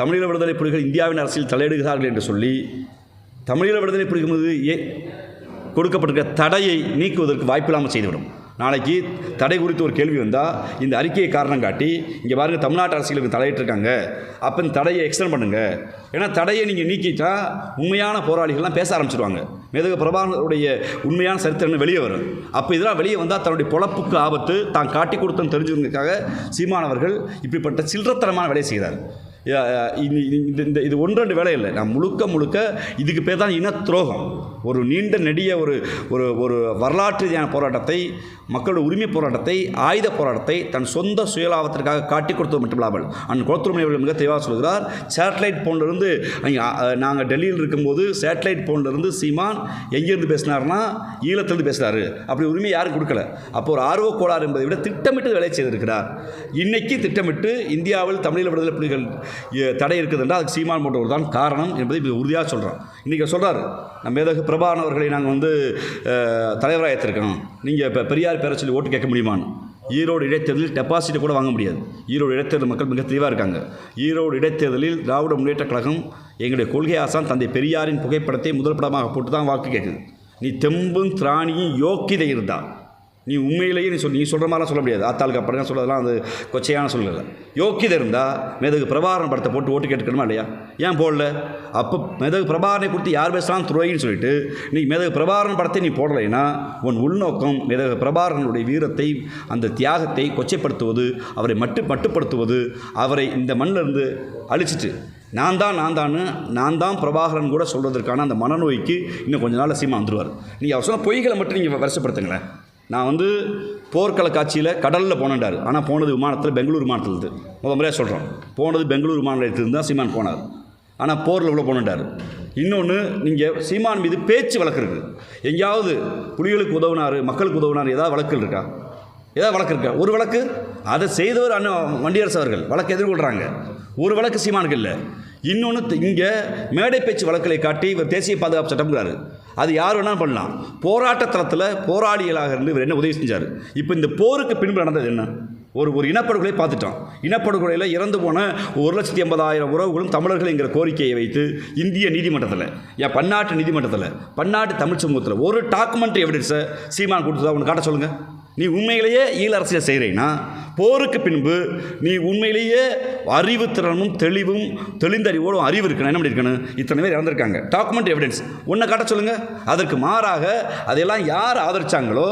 தமிழீழ விடுதலை புலிகள் இந்தியாவின் அரசியல் தலையிடுகிறார்கள் என்று சொல்லி தமிழீழ விடுதலை புலிகள் மீது கொடுக்கப்பட்டிருக்கிற தடையை நீக்குவதற்கு வாய்ப்பில்லாமல் செய்துவிடும். நாளைக்கு தடை குறித்து ஒரு கேள்வி வந்தால் இந்த அறிக்கையை காரணம் காட்டி இங்கே பாருங்கள் தமிழ்நாட்டு அரசியலுக்கு தலையிட்டிருக்காங்க, அப்போ இந்த தடையை எக்ஸ்டெண்ட் பண்ணுங்கள். ஏன்னா தடையை நீங்கள் நீக்கிட்டா உண்மையான போராளிகள்லாம் பேச ஆரம்பிச்சிடுவாங்க. மேதகு பிரபாகரனுடைய உண்மையான சரித்திரம் வெளியே வரும். அப்போ இதெல்லாம் வெளியே வந்தால் தன்னுடைய பொழப்புக்கு ஆபத்து, தான் காட்டி கொடுத்தன்னு தெரிஞ்சுக்கிறதுக்காக சீமானவர்கள் இப்படிப்பட்ட சில்லறத்தனமான வேலையை செய்கிறார். இது ஒன்றெண்டு வேலை இல்லை. நான் முழுக்க இதுக்கு பேர் தான் இன துரோகம். ஒரு நீண்ட நெடிய ஒரு வரலாற்று ரீதியான போராட்டத்தை, மக்களோட உரிமை போராட்டத்தை, ஆயுத போராட்டத்தை தன் சொந்த சுயலாபத்திற்காக காட்டி கொடுத்தது மட்டுமில்லாமல் குளத்தூர்மணி அவர்கள் மிக தெளிவாக சொல்கிறார். சேட்டலைட் ஃபோன்லேருந்து நாங்கள் டெல்லியில் இருக்கும்போது சேட்டலைட் ஃபோன்லேருந்து சீமான் எங்கேருந்து பேசினார்னா ஈழத்திலிருந்து பேசுகிறாரு. அப்படி உரிமை யாரும் கொடுக்கல. அப்போ ஒரு ஆர்வ கோளாறு என்பதை விட திட்டமிட்டு வேலை செய்திருக்கிறார். இன்னைக்கு திட்டமிட்டு இந்தியாவில் தமிழீழ விடுதலை புலிகள் தடை இருக்குதுன்றால் அதுக்கு சீமான் போன்றவர் தான் காரணம் என்பதை உறுதியாக சொல்கிறோம். இன்றைக்கி சொல்கிறார், நம்ம மேதகு பிரபாகரன் அவர்களை நாங்கள் தலைவராக ஏற்றிருக்கோம், நீங்கள் இப்போ பெரியார் பேரை சொல்லி ஓட்டு கேட்க முடியுமான்னு. ஈரோடு இடைத்தேர்தலில் டெபாசிட்டை கூட வாங்க முடியாது. ஈரோடு இடைத்தேர்தல் மக்கள் மிக தெளிவாக இருக்காங்க. ஈரோடு இடைத்தேர்தலில் திராவிட முன்னேற்ற கழகம் எங்களுடைய கொள்கை ஆசான் தந்தை பெரியாரின் புகைப்படத்தை முதல் படமாக போட்டு தான் வாக்கு கேட்குது. நீ தெம்பும் திராணியும் யோக்கியதை இருந்தா நீ உண்மையிலேயே நீ சொல்கிற மாதிரிலாம் சொல்ல முடியாது. ஆத்தாளுக்கு அப்புறம் சொல்கிறதெல்லாம் அது கொச்சையான சொல்லலை. யோக்கியதை இருந்தால் மேதகு பிரபாகரன் படத்தை போட்டு ஓட்டு கேட்டுக்கணுமா இல்லையா? ஏன் போடல? அப்போ மேதகு பிரபாகரனை குறித்து யார் பேசலாம் துறைன்னு சொல்லிட்டு நீ மேதகு பிரபாகரன் படத்தை நீ போடலைன்னா உன் உள்நோக்கம் மேதகு பிரபாகரனுடைய வீரத்தை, அந்த தியாகத்தை கொச்சைப்படுத்துவது, அவரை மட்டுப்படுத்துவது, அவரை இந்த மண்ணிலிருந்து அழிச்சிட்டு நான் தான் பிரபாகரன் கூட சொல்வதற்கான அந்த மனநோய்க்கு இன்னும் கொஞ்ச நாள் சீமா வந்துடுவார். நீங்கள் அவர் சொன்ன பொய்களை மட்டும் நீங்கள் வருஷப்படுத்துங்களேன். நான் போர்க்கள காட்சியில் கடலில் போனேன்டார். ஆனால் போனது விமானத்தில், பெங்களூர் விமானத்தில். முறையாக சொல்கிறோம், போனது பெங்களூர் விமான நிலையத்திலிருந்து தான் சீமான் போனார். ஆனால் போரில் உள்ள போனேன்டார். இன்னொன்று, நீங்கள் சீமான் மீது பேச்சு வழக்கு இருக்குது. எங்கேயாவது புலிகளுக்கு உதவினார், மக்களுக்கு உதவினார், ஏதாவது வழக்குகள் இருக்கா? ஏதாவது வழக்கு இருக்கா? ஒரு வழக்கு அதை செய்தவர் அண்ணன் வண்டியரசு அவர்கள் வழக்கு எதிர்கொள்கிறாங்க. ஒரு வழக்கு சீமானுக்கு இல்லை. இன்னொன்று, இங்கே மேடை பேச்சு வழக்குகளை காட்டி இவர் தேசிய பாதுகாப்பு சட்டம்ங்கிறாரு. அது யார் வேணாலும் பண்ணலாம். போராட்ட தளத்தில் போராளிகளாக இருந்து இவர் என்ன உதவி செஞ்சார்? இப்போ இந்த போருக்கு பின்பு நடந்தது என்ன? ஒரு இனப்படுகொலை பார்த்துட்டோம். இனப்படுகொலையில் இறந்து போன 1,80,000 உறவுகளும் தமிழர்கள்ங்கிற கோரிக்கையை வைத்து இந்திய நீதிமன்றத்தில், பன்னாட்டு நீதிமன்றத்தில், பன்னாட்டு தமிழ் சமூகத்தில் ஒரு டாக்குமெண்ட்ரி எவிடன்ஸை சீமான் கொடுத்ததா ஒன்று காட்ட சொல்லுங்கள். நீ உண்மையிலேயே ஈழ அரசியல் செய்கிறீன்னா போருக்கு பின்பு நீ உண்மையிலேயே அறிவுத்திறனும் தெளிந்தறிவோடும் அறிவு இருக்கணும். என்ன பண்ணியிருக்கணும்? இத்தனை பேர் இறந்துருக்காங்க, டாக்குமெண்ட் எவிடன்ஸ் ஒன்றை காட்ட சொல்லுங்கள். அதற்கு மாறாக அதையெல்லாம் யார் ஆதரித்தாங்களோ,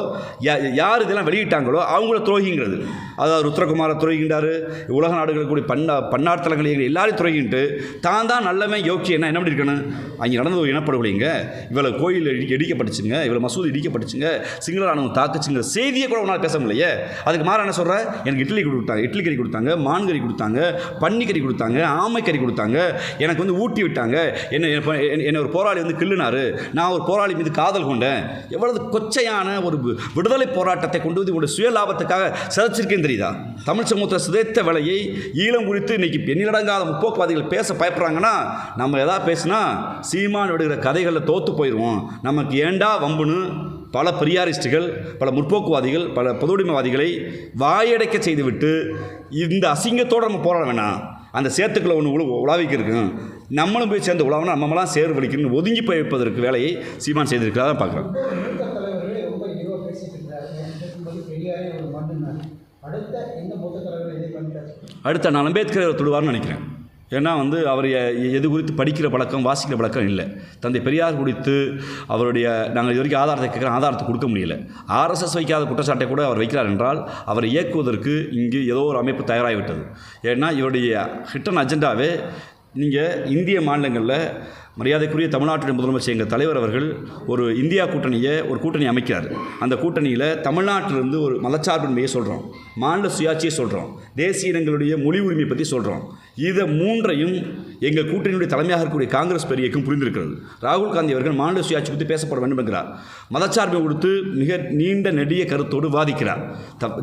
யார் இதெல்லாம் வெளியிட்டாங்களோ அவங்கள துரோகிங்கிறது. அதாவது ருத்ரகுமாரை துரோகின்றார், உலக நாடுகளுக்கு கூடிய பன்னாட்டு தலங்களை எல்லாரையும் துரோகின்ட்டு தான் நல்லவன் யோக்கியம் என்ன பண்ணியிருக்கணும்? அங்கே நடந்த ஒரு இனப்படுகொலைங்க, இவ்வளோ கோயில் இடிக்கப்பட்டுச்சுங்க, இவ்வளோ மசூதி இடிக்கப்பட்டுச்சுங்க, சிங்கள ராணுவம் தாக்குச்சுங்கிற செய்தியை கூட உன்னால் பேச முடியலையே. அதுக்கு மாற என்ன சொல்கிற? எனக்கு இட்லி கறி கொடுத்தாங்க, மான் கறி கொடுத்தாங்க, பன்னிக்கறி கொடுத்தாங்க, ஆமைக்கறி கொடுத்தாங்க, எனக்கு ஊட்டி விட்டாங்க, என்ன ஒரு போராளி கிள்ளுனாரு, நான் ஒரு போராளி மீது காதல் கொண்டேன். எவ்வளவு கொச்சையான ஒரு விடுதலை போராட்டத்தை கொண்டு வந்து உங்களுடைய சுய லாபத்துக்காக சிதைச்சிருக்கேன்னு தெரியுதா? தமிழ் சமூகத்தை சிதைத்த வேலையை ஈழம் குறித்து இன்னைக்கு எண்ணிலடங்காத முற்போக்குவாதிகள் பேச பயப்படுறாங்கன்னா, நம்ம எதாவது பேசினா சீமான் விடுகிற கதைகளில் தோற்று போயிடுவோம். நமக்கு ஏண்டா வம்புன்னு பல பெரியாரிஸ்டுகள், பல முற்போக்குவாதிகள், பல பொதுவுடைமைவாதிகளை வாயடைக்க செய்துவிட்டு இந்த அசிங்கத்தோடு நம்ம போராட வேணாம். அந்த சேத்துக்களை ஒன்று உலாவிக்கு இருக்கும், நம்மளும் போய் சேர்ந்து உலாவனா நம்மளாம் சேர் வலிக்கணும்னு ஒதுங்கி போய் வைப்பதற்கு வேலையை சீமான் செய்திருக்கிறதா பார்க்குறோம். அடுத்த நான் அம்பேத்கர் தொடுவார்னு நினைக்கிறேன். ஏன்னா அவர் எது குறித்து படிக்கிற பழக்கம், வாசிக்கிற பழக்கம் இல்லை. தந்தை பெரியார் குறித்து அவருடைய நாங்கள் இது வரைக்கும் ஆதாரத்தை கேட்குறோம், ஆதாரத்தை கொடுக்க முடியல. ஆர்எஸ்எஸ் வைக்காத குற்றச்சாட்டை கூட அவர் வைக்கிறார் என்றால் அவரை இயக்குவதற்கு இங்கு ஏதோ ஒரு அமைப்பு தயாராகிவிட்டது. ஏன்னா இவருடைய ஹிட்டன் அஜெண்டாவே நீங்கள் இந்திய மாநிலங்களில் மரியாதைக்குரிய தமிழ்நாட்டுடைய முதலமைச்சர் எங்கள் தலைவர் அவர்கள் ஒரு இந்தியா கூட்டணி அமைக்கிறார். அந்த கூட்டணியில் தமிழ்நாட்டிலிருந்து ஒரு மதச்சார்பின்மையை சொல்கிறோம், மாநில சுயாட்சியை சொல்கிறோம், தேசிய இனங்களுடைய மொழி உரிமை பற்றி சொல்கிறோம். இதை மூன்றையும் எங்கள் கூட்டணியுடைய தலைமையாக இருக்கக்கூடிய காங்கிரஸ் பெரியக்கும் புரிந்திருக்கிறது. ராகுல் காந்தி அவர்கள் மாநில சுயாட்சி பற்றி பேசப்பட வேண்டும் என்கிறார். மதச்சார்பை கொடுத்து மிக நீண்ட நெடிய கருத்தோடு வாதிக்கிறார்.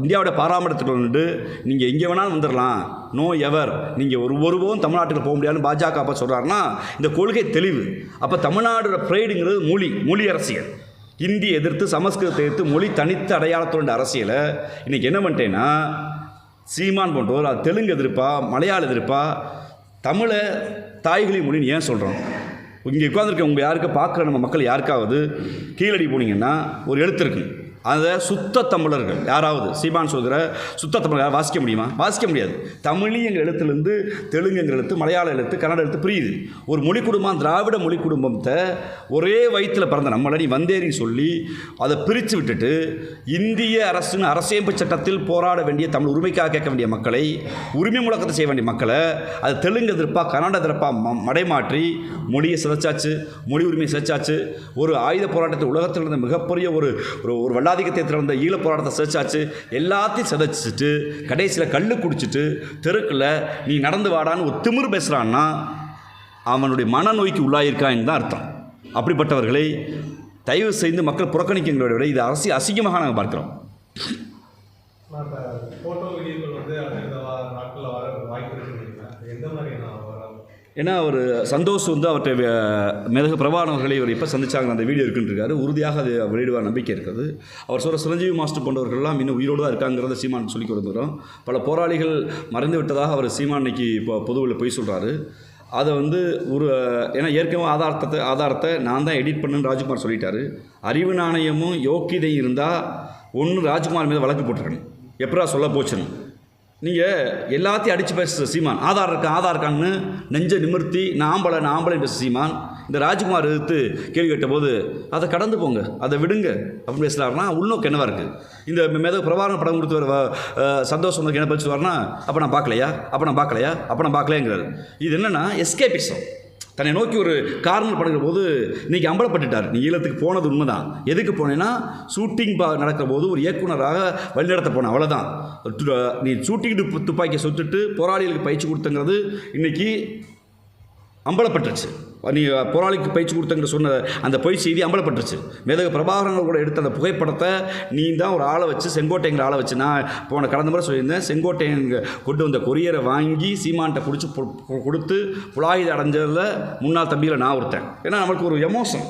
இந்தியாவுடைய பாராமட்டத்தில் வந்து நீங்கள் எங்கே வேணாலும் வந்துடலாம், நோ எவர், நீங்கள் ஒருபோதும் தமிழ்நாட்டுக்கு போக முடியாதுன்னு பாஜக அப்போ சொல்கிறாருன்னா இந்த கொள்கை தெளிவு. அப்போ தமிழ்நாடோட ப்ரைடுங்கிறது மொழி அரசியல். இந்தியை எதிர்த்து, சமஸ்கிருதத்தை எதிர்த்து, மொழி தனித்த அடையாளத்தோட அரசியலை இன்றைக்கி என்ன பண்ணிட்டேன்னா சீமான் போன்றோர் அது தெலுங்கு எதிர்ப்பா, மலையாள எதிர்ப்பா, தமிழை தாய்களி மொழின்னு ஏன் சொல்கிறோம்? இங்கே உட்காந்துருக்க உங்கள் யாருக்க பார்க்குற நம்ம மக்கள் யாருக்காவது கீழடி போனீங்கன்னா ஒரு எழுத்து இருக்குது, அதை சுத்த தமிழர்கள் யாராவது சீமான் சொல்கிற சுத்த தமிழர் வாசிக்க முடியுமா? வாசிக்க முடியாது. தமிழ் எங்கள் எழுத்துலேருந்து தெலுங்கு எங்கள் எழுத்து, மலையாள எழுத்து, கன்னட எழுத்து பிரியுது. ஒரு மொழி குடும்பம், திராவிட மொழி குடும்பத்தை ஒரே வயிற்றில் பிறந்த நம்மளை நீ வந்தேறின்னு சொல்லி அதை பிரித்து விட்டுட்டு இந்திய அரசின் அரசியமைப்பு சட்டத்தில் போராட வேண்டிய தமிழ் உரிமைக்காக கேட்க வேண்டிய மக்களை, உரிமை முழக்கத்தை செய்ய வேண்டிய மக்களை அது தெலுங்கு எதிர்ப்பா கன்னட எதிர்ப்பா மடைமாற்றி மொழியை சிதைச்சாச்சு, மொழி உரிமையை சிதைச்சாச்சு. ஒரு ஆயுத போராட்டத்தை உலகத்தில் இருந்த மிகப்பெரிய ஒரு வல்லாதிக்கத்தை திறந்த ஈழப் போராட்டத்தை சிதைச்சாச்சு. எல்லாத்தையும் சிதைச்சிட்டு கடைசியில் கல் குடிச்சிட்டு தெருக்கில் நீ நடந்து வாடான்னு ஒரு திமிர் பேசுகிறான்னா அவனுடைய மனநோய்க்கு உள்ளாயிருக்கான்னு தான் அர்த்தம். அப்படிப்பட்டவர்களை தயவு செய்து மக்கள் புறக்கணிக்கிறத விட இது அசிங்கமாக நாங்கள் பார்க்குறோம். ஃபோட்டோ வீடியோக்கள் வந்து அடுத்த நாட்களில் வர வாய்ப்பு இருக்குங்களா? எந்த மாதிரி ஏன்னா அவர் சந்தோஷ் வந்து அவர்கிட்ட மேதகு பிரபாகரன் அவர்களை இவர் இப்போ சந்திச்சாங்க, அந்த வீடியோ இருக்குன்றிருக்காரு. உறுதியாக அது வெளியிடுவார் நம்பிக்கை இருக்குது. அவர் சொல்கிற சிரஞ்சீவி மாஸ்டர் போன்றவர்கள்லாம் இன்னும் உயிரோடு தான் இருக்காங்கிறத சீமான் சொல்லி கொடுத்துக்கிறோம். பல போராளிகள் மறைந்து விட்டதாக அவர் சீமான் இன்னைக்கு இப்போ பொதுவில் போய் சொல்கிறாரு. அதை வந்து ஏன்னா ஏற்கனவே ஆதாரத்தை நான் தான் எடிட் பண்ணுன்னு ராஜ்குமார் சொல்லிட்டாரு. அறிவு நாணயமும் யோக்கியதையும் இருந்தால் ஒன்று ராஜ்குமார் மீது வழக்கு போட்டிருக்கணும். எப்படா சொல்ல போச்சுன்னு நீங்கள் எல்லாத்தையும் அடித்து பேசுகிற சீமான் ஆதார் இருக்கான்னு நெஞ்சை நிமிர்த்தி நான் ஆம்பளை பேச சீமான் இந்த ராஜ்குமார் எதிர்த்து கேள்வி கேட்டபோது அதை கடந்து போங்க, அதை விடுங்க அப்படின்னு பேசுகிறாருன்னா உள்நோக்கு என்னவா இருக்குது? இந்த மேதகு பிரபாகரன் படம் கொடுத்து சந்தோஷம் வந்து என்ன பேசுவார்னா அப்போ நான் பார்க்கலையாங்கிறாரு. இது என்னென்னா எஸ்கேபிசம். தன்னை நோக்கி ஒரு கார்னர் படுகிற போது இன்றைக்கி அம்பலப்பட்டுட்டார். நீ ஈழத்துக்கு போனது உண்மைதான். எதுக்கு போனேன்னா ஷூட்டிங் நடக்கிற போது ஒரு இயக்குனராக வழிநடத்த போனேன், அவ்வளோதான். நீ ஷூட்டிங் துப்பாக்கியை சுட்டுட்டு போராளிகளுக்கு பயிற்சி கொடுத்தங்கிறது இன்றைக்கி அம்பலப்பட்டுருச்சு. நீ போராளிக்கு பயிற்சி கொடுத்தங்கிற சொன்ன அந்த பொய் செய்தி அம்பலப்பட்டுருச்சு. மேதகு பிரபாகரன் கூட எடுத்த அந்த புகைப்படத்தை நீ தான் ஒரு ஆளை வச்சு, செங்கோட்டைங்கிற ஆளை வச்சு, நான் போன கடந்த முறை சொல்லியிருந்தேன், செங்கோட்டையன் கொண்டு வந்த கொரியரை வாங்கி சீமான்கிட்ட பிடிச்சி கொடுத்து புலாயுத அடைஞ்சதில் முன்னாள் தம்பியில் நான் ஒருத்தன். ஏன்னா நம்மளுக்கு ஒரு எமோஷன்.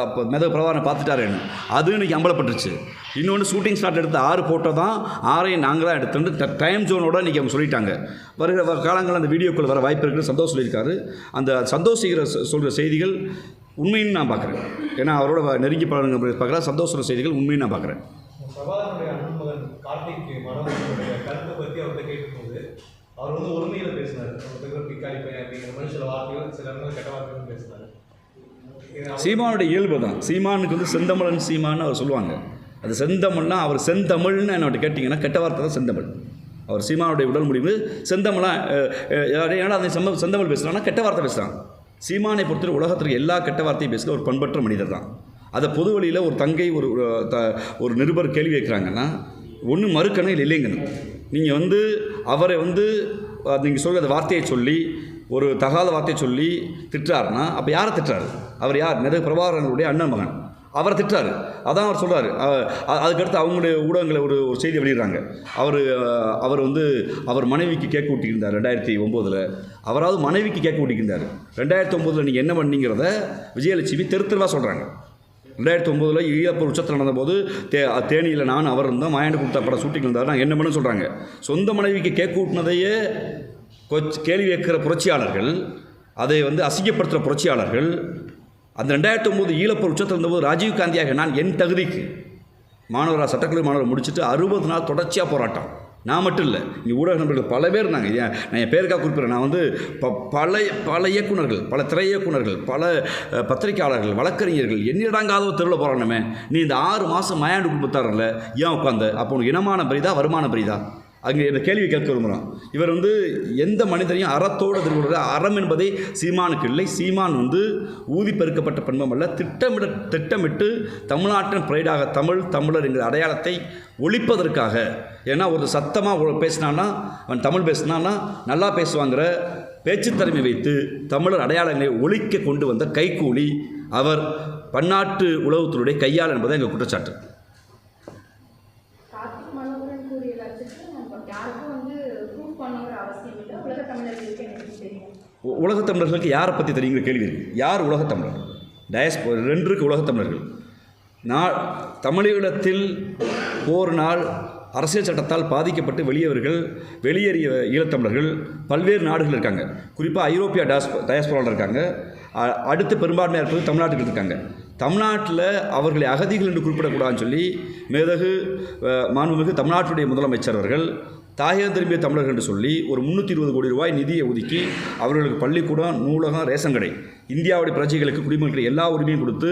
அப்போ மேதகு பிரபாகரனை பார்த்துட்டாருன்னு அது இன்றைக்கி அம்பலப்பட்டுருச்சு. இன்னொன்று ஷூட்டிங் ஸ்டார்ட் எடுத்த 6 ஃபோட்டோ தான், 6ஐயும் நாங்கள் தான் எடுத்துட்டு டைம் ஜோனோட இன்றைக்கி அவங்க சொல்லிட்டாங்க. வருகிற காலங்களில் அந்த வீடியோக்கள் வர வாய்ப்பு இருக்குன்னு சந்தோஷ் சொல்லியிருக்காரு. அந்த சந்தோஷ் சொல்கிற செய்திகள் உண்மைன்னு நான் பார்க்குறேன். ஏன்னா அவரோட நெருங்கி பழங்க பார்க்குறேன். சந்தோஷ செய்திகள் உண்மைன்னு நான் பார்க்குறேன். பிரபாகரனுடைய அண்ணன் மகன் கார்த்திக் மனோகரனுடைய கருத்தை பற்றி அவர்கிட்ட கேட்கும்போது அவர் வந்து ஒருமையில் பேசினார். ஒருத்தர் பிக்காளி பையன் அப்படிங்கிற மாதிரி சில வார்த்தைகள், சில இடங்கள் கெட்ட வார்த்தைகள் பேசினார். சீமானுடைய இயல்பு தான். சீமானுக்கு வந்து செந்தமிழன் சீமான்னு அவர் சொல்லுவாங்க. அது செந்தமிழ்னா அவர் செந்தமிழ்னு என்னோட கேட்டிங்கன்னா கெட்ட வார்த்தை தான் செந்தமிழ். அவர் சீமானுடைய உடல் முடிவு செந்தமிழாக ஏன்னா அந்த செந்தமிழ் பேசுகிறான்னா கெட்ட வார்த்தை பேசுகிறான். சீமானை பொறுத்தவரை உலகத்திற்கு எல்லா கெட்ட வார்த்தையும் பேசுகிற ஒரு பண்பற்ற மனிதர் தான். அதை பொது வழியில் ஒரு தங்கை ஒரு நிருபர் கேள்வி வைக்கிறாங்கன்னா ஒன்று மறுக்கணும், இல்லை இல்லைங்கணும். நீங்கள் வந்து அவரை வந்து நீங்கள் சொல்கிற வார்த்தையை சொல்லி ஒரு தகாத வார்த்தையை சொல்லி திட்டுறாருன்னா அப்போ யாரை திட்டுறாரு? அவர் யார்? மேதகு பிரபாகரனுடைய அண்ணன் மகன். அவரை திட்டுறாரு. அதான் அவர் சொல்கிறாரு. அதுக்கடுத்து அவங்களுடைய ஊடகங்களை ஒரு செய்தி வெளியிடுறாங்க. அவர் வந்து அவர் மனைவிக்கு கேக் ஊட்டியிருந்தார் 2009. அவராவது மனைவிக்கு கேக் ஊட்டியிருந்தார். 2009 நீங்கள் என்ன பண்ணீங்கிறத விஜயலட்சுமி தெருவாக சொல்கிறாங்க. 2009 ஈழப்போர் உச்சத்தில் நடந்தபோது தேனியில் நான் அவர் இருந்தோம், மாயாண்டு கொடுத்த படம் ஷூட்டிங் இருந்தார். நான் என்ன பண்ணு சொல்கிறாங்க. சொந்த மனைவிக்கு கேக் ஊட்டினதையே கேள்வி கேட்கிற புரட்சியாளர்கள், அதை வந்து அசிங்கப்படுத்துகிற புரட்சியாளர்கள், அந்த 2009 ஈழப்போர் உச்சத்தில் இருந்தபோது ராஜீவ் காந்தியாக நான் என் தகுதிக்கு மாணவராக சட்டக்கல்லூரி மாணவர் முடிச்சுட்டு 60 நாள் தொடர்ச்சியாக போராட்டம். நான் மட்டும் இல்லை, இங்கே ஊடக நண்பர்கள் பல பேர் இருந்தாங்க. நான் என் பேருக்காக குறிப்பிட்றேன். நான் வந்து பல இயக்குனர்கள், பல திரை இயக்குனர்கள், பல பத்திரிகையாளர்கள், வழக்கறிஞர்கள் எண்ணிடங்காத தெருவில் போராடணுமே. நீ இந்த 6 மாதம் மயாண்டு குடும்பத்தாரில் ஏன் உட்காந்த? அப்போ உனக்கு இனமான பரிதா, வருமான பரிதா? அங்கே இந்த கேள்வி கேட்க விரும்புகிறோம். இவர் வந்து எந்த மனிதனையும் அறத்தோடு எதிர்கொள்கிற அறம் என்பதை சீமானுக்கு இல்லை. சீமான் வந்து ஊதி பெருக்கப்பட்ட பண்பம் அல்ல. திட்டமிட்டு தமிழ்நாட்டின் பிரைடாக தமிழர் என்கிற அடையாளத்தை ஒழிப்பதற்காக. ஏன்னா ஒரு சத்தமாக பேசினான்னா, அவன் தமிழ் பேசினான்னா நல்லா பேசுவாங்கிற பேச்சுத்திறமை வைத்து தமிழர் அடையாளங்களை ஒழிக்க கொண்டு வந்த கைக்கூலி அவர். பன்னாட்டு உளவுத்துறையுடைய கையாள் என்பதை எங்கள் குற்றச்சாட்டு. உலகத்தமிழர்களுக்கு யாரை பற்றி தெரியுங்கிற கேள்வி இருக்குது. யார் உலகத்தமிழர்? டயஸ்போரா 2 இருக்குது உலகத்தமிழர்கள். தமிழீழத்தில் போரினால் அரசியல் சட்டத்தால் பாதிக்கப்பட்டு வெளியேறிய ஈழத்தமிழர்கள் பல்வேறு நாடுகள் இருக்காங்க. குறிப்பாக ஐரோப்பிய டயஸ்போராவில் இருக்காங்க. அடுத்து பெரும்பான்மையாக இருப்பது தமிழ்நாட்டுக்கு இருக்காங்க. தமிழ்நாட்டில் அவர்களை அகதிகள் என்று குறிப்பிடக்கூடாதுன்னு சொல்லி மேதகு மாண்புமிகு தமிழ்நாட்டுடைய முதலமைச்சர் அவர்கள் தாயகம் திரும்பிய தமிழர்கள் என்று சொல்லி ஒரு 320 கோடி ரூபாய் நிதியை ஒதுக்கி அவர்களுக்கு பள்ளிக்கூடம், நூலகம், ரேஷன் கடை, இந்தியாவுடைய பிரஜைகளுக்கு குடிமக்களுக்கு எல்லா உரிமையும் கொடுத்து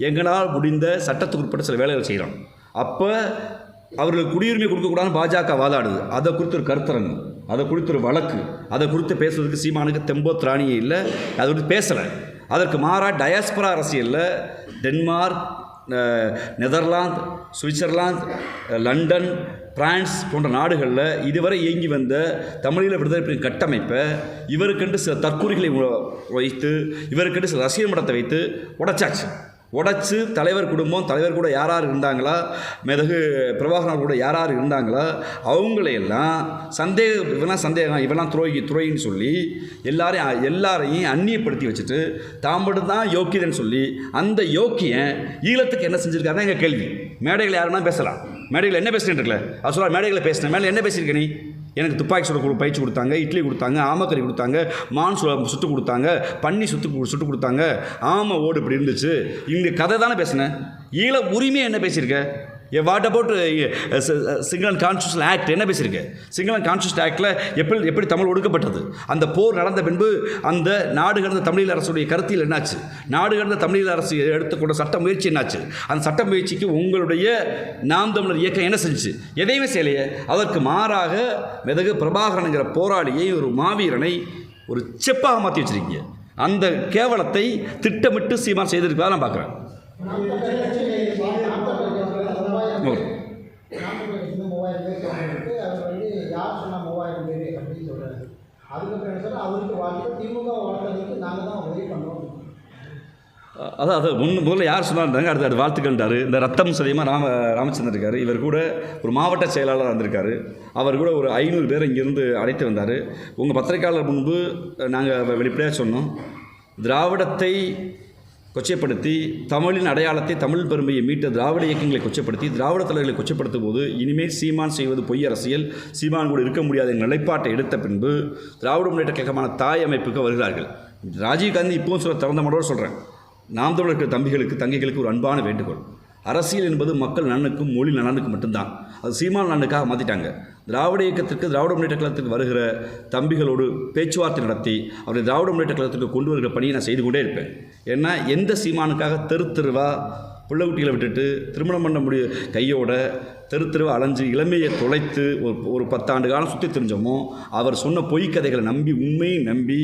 எங்களால் முடிந்த சட்டத்துக்கு உட்பட்ட சில வேலைகள் செய்கிறோம். அப்போ அவர்களுக்கு குடியுரிமை கொடுக்கக்கூடாதுன்னு பாஜக வாதாடுது. அதை குறித்து ஒரு கருத்தரங்கு, அதை குறித்து ஒரு வழக்கு, அதை குறித்து பேசுவதற்கு சீமானுக்கு தெம்போ திராணியே இல்லை. அதை குறித்து பேசலை. அதற்கு மாறாக டயாஸ்பரா அரசியலில் Denmark, Netherlands, Switzerland, London, France போன்ற நாடுகளில் இதுவரை இயங்கி வந்த தமிழீழ விடுதலை கட்டமைப்பை இவருக்கென்று சில தற்கூறிகளை வைத்து, இவருக்கென்று சில ரசிகர் மடத்தை வைத்து உடைச்சு தலைவர் குடும்பம், தலைவர் கூட யார் இருந்தாங்களா, மேதகு பிரபாகரன் கூட யார் இருந்தாங்களா, அவங்களையெல்லாம் சந்தேகம் இவெல்லாம் துரோகின்னு சொல்லி எல்லாரையும் அந்நியப்படுத்தி வச்சுட்டு தான் மட்டும்தான் யோக்கியதன்னு சொல்லி அந்த யோக்கியன் ஈழத்துக்கு என்ன செஞ்சுருக்காருன்னா எங்கள் கேள்வி. மேடைகள் யாருன்னா பேசலாம். மேடைகள் என்ன பேசுகிறேன் இருக்கல அது சொல்ல மேடைகளை பேசினேன். மேலே என்ன பேசியிருக்க நீ? எனக்கு துப்பாக்கி சுட பயிற்சி கொடுத்தாங்க, இட்லி கொடுத்தாங்க, ஆமக்கறி கொடுத்தாங்க, மான் சுட்டு கொடுத்தாங்க, பன்னி சுட்டு கொடுத்தாங்க, ஆமை ஓடு இப்படி இருந்துச்சு. இங்கே கதை தானே பேசினேன். ஈழ உரிமையை என்ன பேசியிருக்க? What about single and constitutional act என்ன பேசியிருக்க? சிங்கிள் அண்ட் கான்ஸ்டியூஷன் ஆக்டில் எப்படி தமிழ் ஒடுக்கப்பட்டது? அந்த போர் நடந்த பின்பு அந்த நாடு கடந்த தமிழீழ அரசுடைய கருத்தில் என்னாச்சு? நாடு கடந்த தமிழீழ அரசு எடுத்துக்கொண்ட சட்ட முயற்சி என்னாச்சு? அந்த சட்ட முயற்சிக்கு உங்களுடைய நாம் தமிழர் இயக்கம் என்ன செஞ்சுச்சு? எதையுமே செய்யலையே. அதற்கு மாறாக மேதகு பிரபாகரனுங்கிற போராளியை, ஒரு மாவீரனை ஒரு செப்பாக மாற்றி வச்சிருக்கீங்க. அந்த கேவலத்தை திட்டமிட்டு சீமான் செய்திருக்கிறதா நான் பார்க்குறேன். அதான் முதல்ல யார் சொன்னார்ந்தாங்க, அடுத்த வாழ்த்துக்கண்டார். இந்த ரத்தம் சதியமாக ராமச்சந்திரன் இருக்கார். இவர் கூட ஒரு மாவட்ட செயலாளர் வந்திருக்காரு. அவர் கூட ஒரு 500 பேர் இங்கேருந்து அழைத்து வந்தார். உங்கள் பத்திரிகையாளர் முன்பு நாங்கள் வெளிப்படையாக சொன்னோம், திராவிடத்தை கொச்சைப்படுத்தி, தமிழின் அடையாளத்தை, தமிழ் பெருமையை மீட்ட திராவிட இயக்கங்களை கொச்சைப்படுத்தி, திராவிட தலைவர்களை கொச்சைப்படுத்தும் போது இனிமேல் சீமான் செய்வது பொய் அரசியல், சீமான் கூட இருக்க முடியாத நிலைப்பாட்டை எடுத்த பின்பு திராவிட முன்னேற்ற கழகமான தாய் அமைப்புக்கு வருகிறார்கள். ராஜீவ்காந்தி இப்போவும் சொல்ல திறந்த மனோடு சொல்கிறேன், நாம் தமிழர்கள் தம்பிகளுக்கு தங்கைகளுக்கு ஒரு அன்பான வேண்டுகோள். அரசியல் என்பது மக்கள் நலனுக்கும் மொழி நலனுக்கும் மட்டும்தான். அது சீமான் நலனுக்காக மாற்றிட்டாங்க. திராவிட இயக்கத்திற்கு, திராவிட முன்னேற்ற கழகத்துக்கு வருகிற தம்பிகளோடு பேச்சுவார்த்தை நடத்தி அவரை திராவிட முன்னேற்ற கழகத்துக்கு கொண்டு வருகிற பணியை நான் செய்து கொண்டே இருப்பேன். ஏன்னா எந்த சீமானுக்காக தெருவா பிள்ளை குட்டிகளை விட்டுட்டு திருமணம் பண்ண கையோட தெருவா அலைஞ்சு இளமையை தொலைத்து ஒரு 10 ஆண்டு காலம் சுற்றி தெரிஞ்சோமோ, அவர் சொன்ன பொய்க்கதைகளை நம்பி, உண்மையை நம்பி,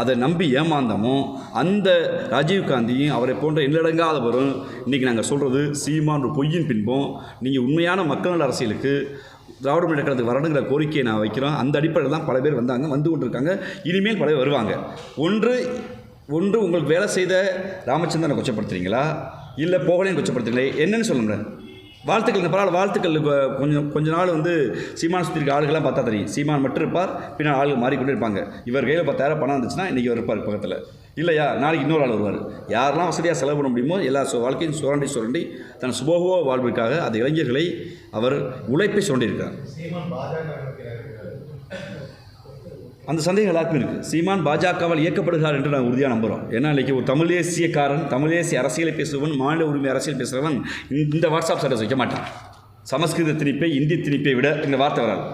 அதை நம்பி ஏமாந்தமோ, அந்த ராஜீவ்காந்தியும் அவரை போன்ற எண்ணிலடங்காதவரும் இன்றைக்கி நாங்கள் சொல்கிறது சீமான் ஒரு பொய்யின் பின்பும் நீங்கள் உண்மையான மக்கள் நல அரசியலுக்கு திராவிட முன்னேற்ற கழகத்துக்கு வரணுங்கிற கோரிக்கையை நான் வைக்கிறோம். அந்த அடிப்படையில் தான் பல பேர் வந்து கொண்டிருக்காங்க. இனிமேல் பல பேர் வருவாங்க. ஒன்று உங்களுக்கு வேலை செய்த ராமச்சந்திரனை கொச்சப்படுத்துறீங்களா, இல்லை போகலைன்னு கொச்சப்படுத்துறீங்களே, என்னன்னு சொல்லுங்கள். வாழ்த்துக்கள், பரவாயில்ல, வாழ்த்துக்கள். கொஞ்ச நாள் சீமான் சுற்றி இருக்க ஆளுகள்லாம் பார்த்தா தெரியும். சீமான் மட்டும் இருப்பார், பின்னால் ஆளுகள் மாறிக்கொண்டே இருப்பாங்க. இவர் கையில் 10,000 பணம் இருந்துச்சுன்னா இன்றைக்கி அவர் இருப்பார் பக்கத்தில், இல்லையா நாளைக்கு இன்னொரு ஆள் வருவார். யாரெல்லாம் வசதியாக செலவு பண்ண முடியுமோ எல்லா வாழ்க்கையும் சுரண்டி தன் சுபோக வாழ்வுக்காக அந்த இளைஞர்களை அவர் உழைப்பை சுரண்டியிருக்கிறார். அந்த சந்தேகம் எல்லாருக்கும் இருக்குது. சீமான் பாஜகவால் இயக்கப்படுகிறார் என்று நாங்கள் உறுதியாக நம்புகிறோம். ஏன்னா இன்றைக்கி ஒரு தமிழ் தேசியக்காரன், தமிழ் தேசிய அரசியலை பேசுபவன், மாநில உரிமை அரசியல் பேசுகிறவன் இந்த வாட்ஸ்அப் ஸ்டேட்டஸ் வைக்க மாட்டான். சமஸ்கிருத திணிப்பை, இந்தி திணிப்பை விட இந்த வார்த்தை வராது.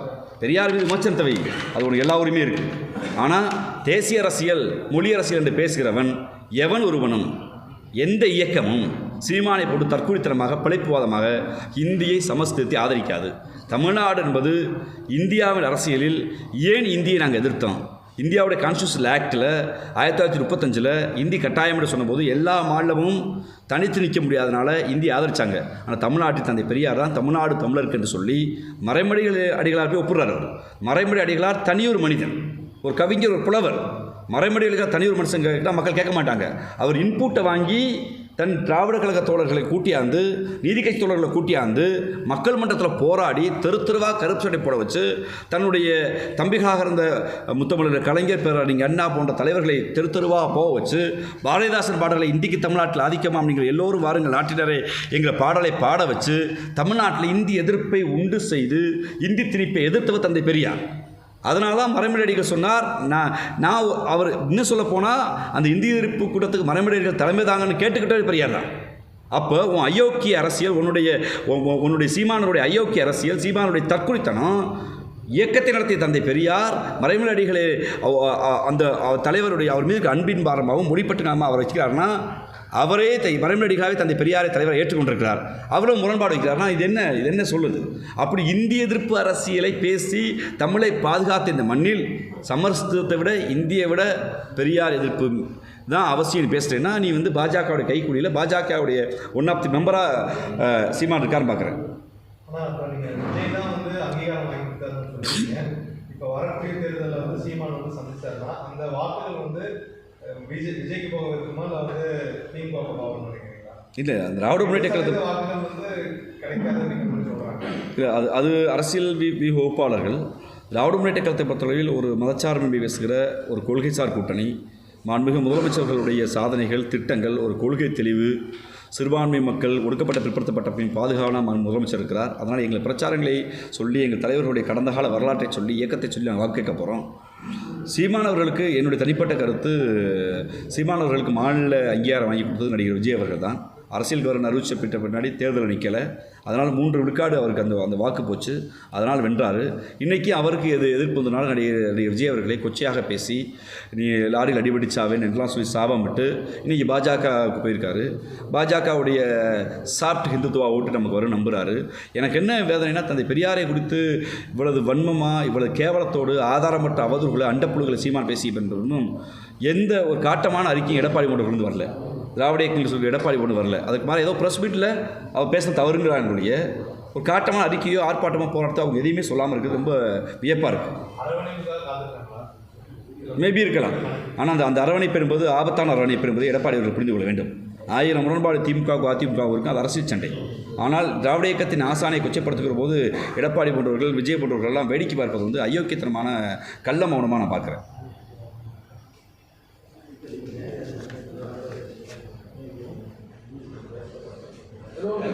பெரியார் மீது விமர்சனத்தை வை, அது உனக்கு எல்லா உரிமையும் இருக்குது. ஆனால் தேசிய அரசியல், மொழி அரசியல் என்று பேசுகிறவன் எவன் ஒருவனும், எந்த இயக்கமும் சீமானை போட்டு தற்கொலைத்தனமாக பிழைப்புவாதமாக இந்தியை, சமஸ்கிருதத்தை ஆதரிக்காது. தமிழ்நாடு என்பது இந்தியாவின் அரசியலில் ஏன் இந்தியை நாங்கள் எதிர்த்தோம்? இந்தியாவுடைய கான்ஸ்டியூஷனல் ஆக்டில் 1935 இந்தி கட்டாயம் என்று சொன்னபோது எல்லா மாநிலமும் தனித்து நிற்க முடியாதனால இந்தியை ஆதரித்தாங்க. ஆனால் தமிழ்நாட்டில் தந்தை பெரியார் தான் தமிழ்நாடு தமிழருக்கு என்று சொல்லி மறைமொழி அடிகளார் போய் ஒப்புறார். அவர் மறைமொழி அடிகளார் தனியொரு மனிதன், ஒரு கவிஞர், ஒரு புலவர். மறைமொழி அடிகளார் தனியொரு மனுஷன் கேட்டால் மக்கள் கேட்க மாட்டாங்க. அவர் இன்புட்டை வாங்கி தன் திராவிட கழக தோழர்களை கூட்டியாந்து, நீதிக்கட்சி தோழர்களை கூட்டியாந்து மக்கள் மன்றத்தில் போராடி தெருவாக கருப்பு சட்டை போட வச்சு, தன்னுடைய தம்பிகாக இருந்த முத்தமிழர் கலைஞர், பேரறிஞர் அண்ணா போன்ற தலைவர்களை தெருவாக போக வச்சு பாரதிதாசன் பாடல்களை இந்திக்கு தமிழ்நாட்டில் ஆதிக்கமாக நீங்கள் எல்லோரும் வாருங்கள் நாட்டினரே எங்கள் பாடலை பாட வச்சு தமிழ்நாட்டில் இந்தி எதிர்ப்பை உண்டு செய்து இந்தி திணிப்பை எதிர்த்தவர் தந்தை பெரியார். அதனால தான் மறைமொழியடிகள் சொன்னார். அவர் இன்னும் சொல்ல போனால் அந்த இந்திய எதிர்ப்பு கூட்டத்துக்கு மறைமொழியடிகள் தலைமை தாங்கன்னு கேட்டுக்கிட்டே பெரியார் தான். அப்போ உன் அயோக்கிய அரசியல், உன்னுடைய சீமானருடைய அயோக்கிய அரசியல், சீமானுடைய தற்குறித்தனம், இயக்கத்தை நடத்திய தந்தை பெரியார், மறைமலை அடிகளே அந்த தலைவருடைய அவர் மீது அன்பின் பாரமாகவும் முடிப்பட்டு நாம அவர் வச்சுக்கிறாருன்னா, அவரே மறைமலை அடிகளாவே தந்தை பெரியாரை தலைவரை ஏற்றுக்கொண்டிருக்கிறார். அவரும் முரண்பாடு வைக்கிறார்னா இது என்ன சொல்லுது? அப்படி இந்திய எதிர்ப்பு அரசியலை பேசி தமிழை பாதுகாத்த இந்த மண்ணில் சமஸ்கிருதத்தை விட இந்தியை விட பெரியார் எதிர்ப்பு தான் அவசியம் பேசுகிறேன்னா, நீ பாஜகவுடைய கைக்கூலியில் பாஜகவுடைய ஒன் ஆஃப் தி மெம்பராக சீமான் இருக்காருன்னு பார்க்குறேன். ஆனால் இப்போ நீங்கள் விஜய் தான் அங்கீகாரம் வாங்கி கொடுத்தாருன்னு சொல்லியிருக்கீங்க. இப்போ வரக்கூடிய தேர்தலில் சீமான் சந்திச்சாருன்னா அந்த வாக்குகள் விஜய்க்கு போக இருக்குமா இல்லை திமுக போகணும்னு நினைக்கிறீங்களா? இல்லை, அந்த திராவிட முன்னேற்ற கழகத்தில் வாக்குகள் கிடைக்காதுன்னு சொல்கிறாங்க. இல்லை, அது அரசியல் வகுப்பாளர்கள். திராவிட முன்னேற்ற கழகத்தை பொறுத்தளவில் ஒரு மதச்சார்பின்மை பேசுகிற ஒரு கொள்கைசார் கூட்டணி, மாண்புமிகு முதலமைச்சர்களுடைய சாதனைகள், திட்டங்கள், ஒரு கொள்கை தெளிவு, சிறுபான்மை மக்கள், ஒடுக்கப்பட்ட பிற்படுத்தப்பட்ட பாதுகாப்பான முதலமைச்சர் இருக்கிறார். அதனால் எங்கள் பிரச்சாரங்களை சொல்லி, எங்கள் தலைவர்களுடைய கடந்த கால வரலாற்றை சொல்லி, இயக்கத்தை சொல்லி நாங்கள் வாக்கு கேட்க போகிறோம். சீமானவர்களுக்கு என்னுடைய தனிப்பட்ட கருத்து, சீமானவர்களுக்கு மாநில அங்கீகாரம் வாங்கி கொடுத்தது நடிகர் விஜய் அவர்கள் தான். அரசியலுக்கு வர அறிவிச்சப்பட்ட பின்னாடி தேர்தல் நிற்கலை, அதனால் 3 விழுக்காடு அவருக்கு அந்த வாக்கு போச்சு, அதனால் வென்றார். இன்றைக்கி அவருக்கு எதிர்ப்பு வந்ததுனால நடிகர் விஜய் அவர்களை கொச்சையாக பேசி, நீ லாரியில் அடிபடிச்சாவேன்னு எல்லாம் சொல்லி சாபம் விட்டு இன்றைக்கி பாஜகவுக்கு போயிருக்காரு. பாஜகவுடைய சாஃப்ட் ஹிந்துத்துவா ஓட்டு நமக்கு வரும் நம்புகிறாரு. எனக்கு என்ன வேதனைனா, தந்தை பெரியாரை குறித்து இவ்வளவு வன்மமாக, இவ்வளவு கேவலத்தோடு, ஆதாரமற்ற அவதூறுகளை, அண்டப்புழுகளை சீமான் பேசி பண்ணுறதும் எந்த ஒரு காட்டமான அறிக்கையும் எடப்பாடி கொண்டு வரல. திராவிட இயக்கங்கள் சொல்லி எடப்பாடி கொண்டு வரல. அதுக்கு மேலே ஏதோ ப்ரெஸ் மீட்டில் அவர் பேச தவறுங்கிறாங்களுடைய ஒரு காட்டமான அறிக்கையோ ஆர்ப்பாட்டமோ போராட்டத்தோ அவங்க எதையுமே சொல்லாமல் இருக்குது. ரொம்ப வியப்பாக இருக்குது. மேபி இருக்கலாம். ஆனால் அந்த அரவணைப்பு என்பது ஆபத்தான அரவணைப்பு என்பது எடப்பாடி அவர்கள் புரிந்து கொள்ள வேண்டும். 1000 முரண்பாடு திமுகவுக்கும் அதிமுகவும் இருக்கும், அது அரசியல் சண்டை. ஆனால் திராவிட இயக்கத்தின் ஆசானை கொச்சப்படுத்துகிற போது எடப்பாடி போன்றவர்கள், விஜய் போன்றவர்கள் எல்லாம் வேடிக்கை பார்ப்பது அயோக்கியத்தனமான கள்ள மௌனமாக நான் பார்க்குறேன். Hello.